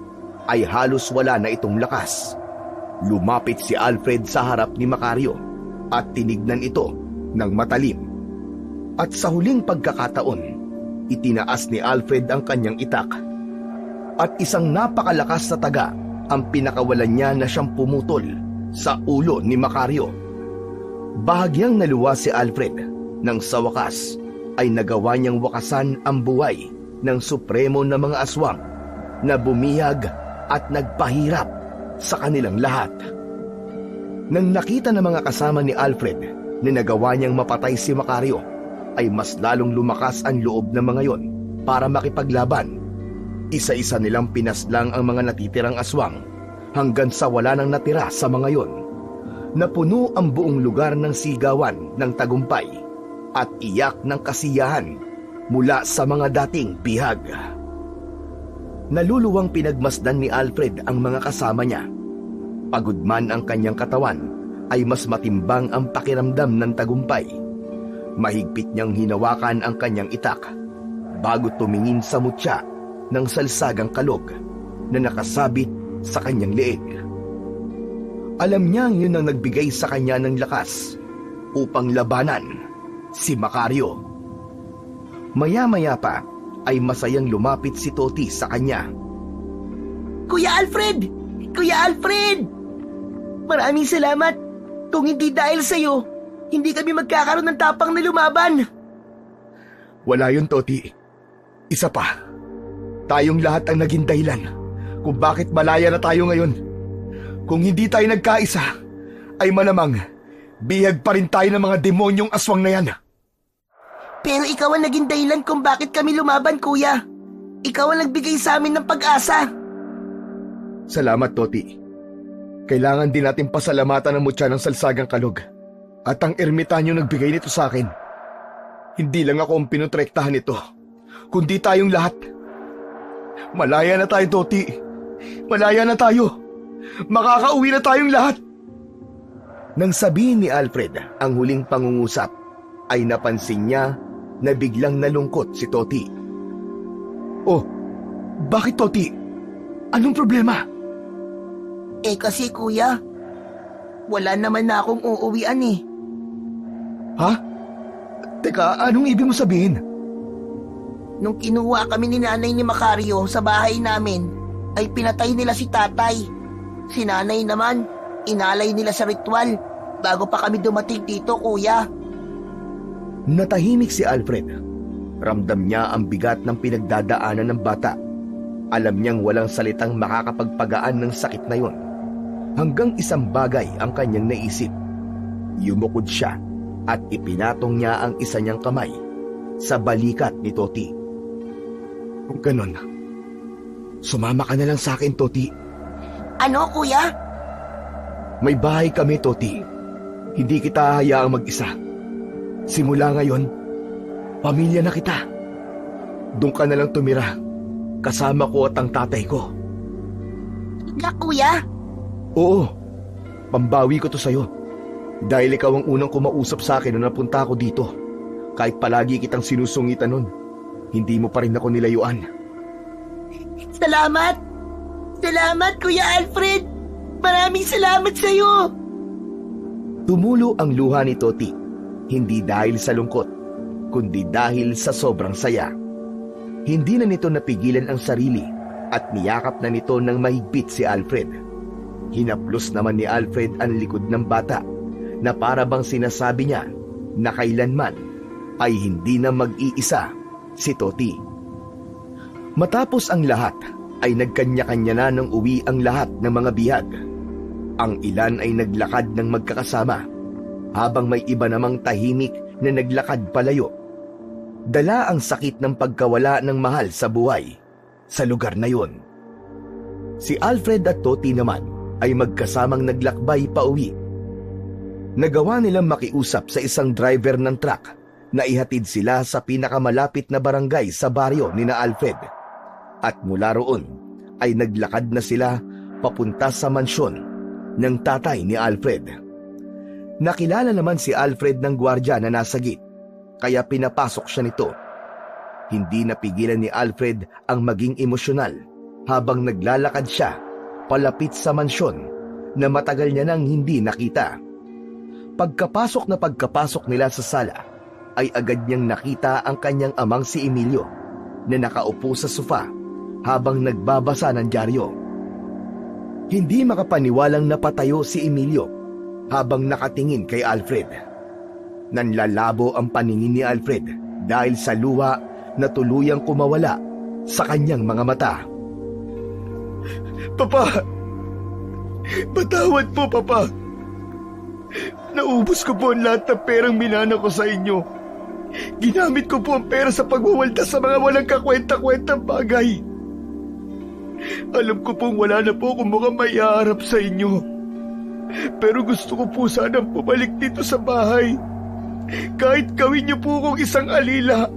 ay halos wala na itong lakas. Lumapit si Alfred sa harap ni Macario at tinignan ito ng matalim. At sa huling pagkakataon, itinaas ni Alfred ang kanyang itak. At isang napakalakas na taga ang pinakawalan niya na siyang pumutol sa ulo ni Macario. Bahagyang naluwa si Alfred nang sa wakas ay nagawa niyang wakasan ang buhay ng supremo na mga aswang na bumihag at nagpahirap sa kanilang lahat. Nang nakita ng mga kasama ni Alfred na nagawa niyang mapatay si Macario, ay mas lalong lumakas ang loob ng mga yon para makipaglaban. Isa-isa nilang pinaslang ang mga natitirang aswang hanggang sa wala nang natira sa mga yon. Napuno ang buong lugar ng sigawan ng tagumpay at iyak ng kasiyahan mula sa mga dating bihag. Naluluwang pinagmasdan ni Alfred ang mga kasama niya. Pagod man ang kanyang katawan, ay mas matimbang ang pakiramdam ng tagumpay. Mahigpit niyang hinawakan ang kanyang itak bago tumingin sa mutya ng salsagang kalog na nakasabit sa kanyang leeg. Alam niyang yun ang nagbigay sa kanya ng lakas upang labanan si Macario. Maya-maya pa ay masayang lumapit si Toti sa kanya. Kuya Alfred! Kuya Alfred! Maraming salamat. Kung hindi dahil sa'yo, hindi kami magkakaroon ng tapang na lumaban. Wala yun, Toti. Isa pa. Tayong lahat ang naging dahilan kung bakit malaya na tayo ngayon. Kung hindi tayo nagkaisa, ay malamang bihag pa rin tayo ng mga demonyong aswang na yan. Pero ikaw ang naging dahilan kung bakit kami lumaban, kuya. Ikaw ang nagbigay sa amin ng pag-asa. Salamat, Toti. Kailangan din natin pasalamatan ang mutya ng Salsagang Kalog. At ang ermitanyo nagbigay nito sa akin. Hindi lang ako ang pinutrektahan nito, kundi tayong lahat. Malaya na tayo, Toti. Malaya na tayo. Makakauwi na tayong lahat. Nang sabihin ni Alfred ang huling pangungusap, ay napansin niya na biglang nalungkot si Toti. Oh, bakit, Toti? Anong problema? Kasi kuya, wala naman na akong uuwian eh. Ha? Teka, anong ibig mo sabihin? Nung kinuha kami ni nanay ni Macario sa bahay namin, ay pinatay nila si tatay. Si nanay naman, inalay nila sa ritual bago pa kami dumating dito, kuya. Natahimik si Alfred. Ramdam niya ang bigat ng pinagdadaanan ng bata. Alam niyang walang salitang makakapagpagaan ng sakit na yon. Hanggang isang bagay ang kanyang naisip. Yumukod siya at ipinatong niya ang isa niyang kamay sa balikat ni Toti. Kung ganon, sumama ka na lang sa akin, Toti. Ano, kuya? May bahay kami, Toti. Hindi kita hayaang mag-isa. Simula ngayon, pamilya na kita. Doon ka na lang tumira, kasama ko at ang tatay ko. Kuya? Oo, pambawi ko to sa'yo. Dahil ikaw ang unang kumausap sa akin nung napunta ako dito. Kahit palagi kitang sinusungitan nun, hindi mo pa rin ako nilayuan. Salamat! Salamat, Kuya Alfred! Maraming salamat sa'yo! Tumulo ang luha ni Toti, hindi dahil sa lungkot, kundi dahil sa sobrang saya. Hindi na nito napigilan ang sarili at niyakap na nito ng mahigpit si Alfred. Hinaplos naman ni Alfred ang likod ng bata na para bang sinasabi niya na kailanman ay hindi na mag-iisa si Toti. Matapos ang lahat ay nagkanya-kanya na ng uwi ang lahat ng mga bihag. Ang ilan ay naglakad ng magkakasama, habang may iba namang tahimik na naglakad palayo. Dala ang sakit ng pagkawala ng mahal sa buhay sa lugar na yon. Si Alfred at Toti naman ay magkasamang naglakbay pa uwi. Nagawa nilang makiusap sa isang driver ng truck na ihatid sila sa pinakamalapit na barangay sa baryo ni na Alfred. At mula roon ay naglakad na sila papunta sa mansyon ng tatay ni Alfred. Nakilala naman si Alfred ng gwardiya na nasa gate, kaya pinapasok siya nito. Hindi napigilan ni Alfred ang maging emosyonal habang naglalakad siya palapit sa mansyon na matagal niya nang hindi nakita. Pagkapasok nila sa sala, ay agad niyang nakita ang kanyang amang si Emilio na nakaupo sa sofa habang nagbabasa ng dyaryo. Hindi makapaniwalang napatayo si Emilio habang nakatingin kay Alfred. Nanlalabo ang paningin ni Alfred dahil sa luha na tuluyang kumawala sa kanyang mga mata. Papa! Patawad po, Papa! Naubos ko po ang lahat ng perang minana ko sa inyo. Ginamit ko po ang pera sa pagwawalda sa mga walang kakwenta-kwentang bagay. Alam ko pong wala na po akong mukhang maiharap sa inyo. Pero gusto ko po sanang bumalik dito sa bahay. Kahit gawin niyo po akong isang alila,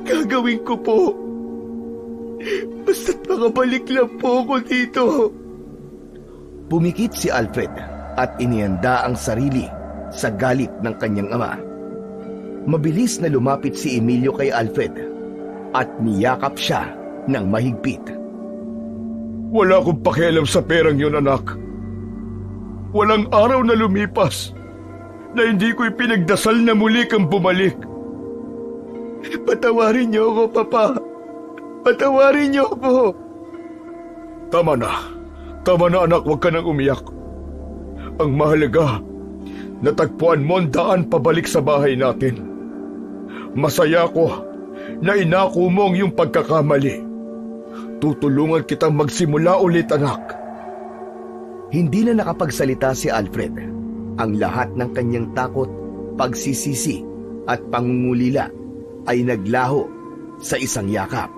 gagawin ko po. Basta't makabalik lang po ako dito. Pumikit si Alfred at inihanda ang sarili sa galit ng kanyang ama. Mabilis na lumapit si Emilio kay Alfred at niyakap siya ng mahigpit. Wala akong pakialam sa perang yun, anak. Walang araw na lumipas na hindi ko ipinagdasal na muli kang bumalik. Patawarin niyo ako, Papa. Patawarin niyo ako. Tama na. Tama na, anak. Huwag ka nang umiyak. Ang mahalaga, natagpuan mo ang daan pabalik sa bahay natin. Masaya ko na inako mo ang iyong pagkakamali. Tutulungan kitang magsimula ulit, anak. Hindi na nakapagsalita si Alfred. Ang lahat ng kanyang takot, pagsisisi at pangungulila ay naglaho sa isang yakap.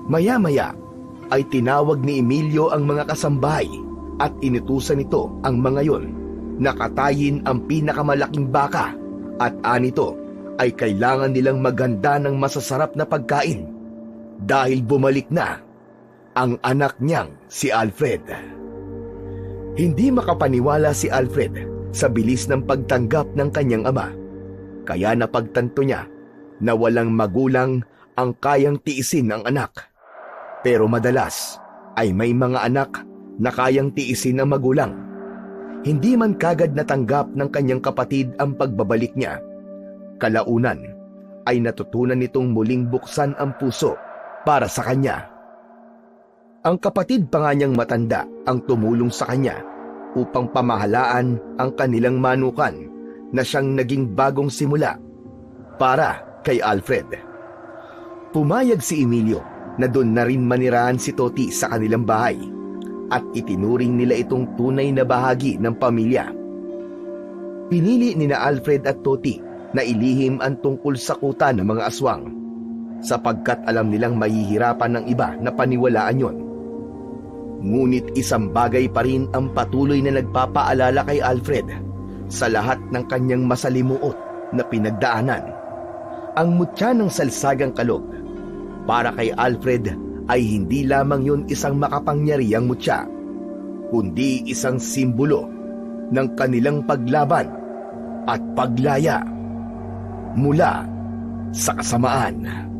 Maya-maya ay tinawag ni Emilio ang mga kasambahay at inutusan nito ang mga yon na katayin ang pinakamalaking baka at anito ay kailangan nilang maghanda ng masasarap na pagkain dahil bumalik na ang anak niyang si Alfred. Hindi makapaniwala si Alfred sa bilis ng pagtanggap ng kanyang ama, kaya napagtanto niya na walang magulang ang kayang tiisin ang anak. Pero madalas ay may mga anak na kayang tiisin ang magulang. Hindi man kagad natanggap ng kanyang kapatid ang pagbabalik niya, kalaunan ay natutunan nitong muling buksan ang puso para sa kanya. Ang kapatid pa nga niyang matanda ang tumulong sa kanya upang pamahalaan ang kanilang manukan na siyang naging bagong simula para kay Alfred. Pumayag si Emilio na doon na rin manirahan si Toti sa kanilang bahay at itinuring nila itong tunay na bahagi ng pamilya. Pinili nina Alfred at Toti na ilihim ang tungkol sa kuta ng mga aswang sapagkat alam nilang mahihirapan ng iba na paniwalaan yon. Ngunit isang bagay pa rin ang patuloy na nagpapaalala kay Alfred sa lahat ng kanyang masalimuot na pinagdaanan. Ang mutya ng salsagang kalog. Para kay Alfred ay hindi lamang yun isang makapangyarihang mutya, kundi isang simbolo ng kanilang paglaban at paglaya mula sa kasamaan.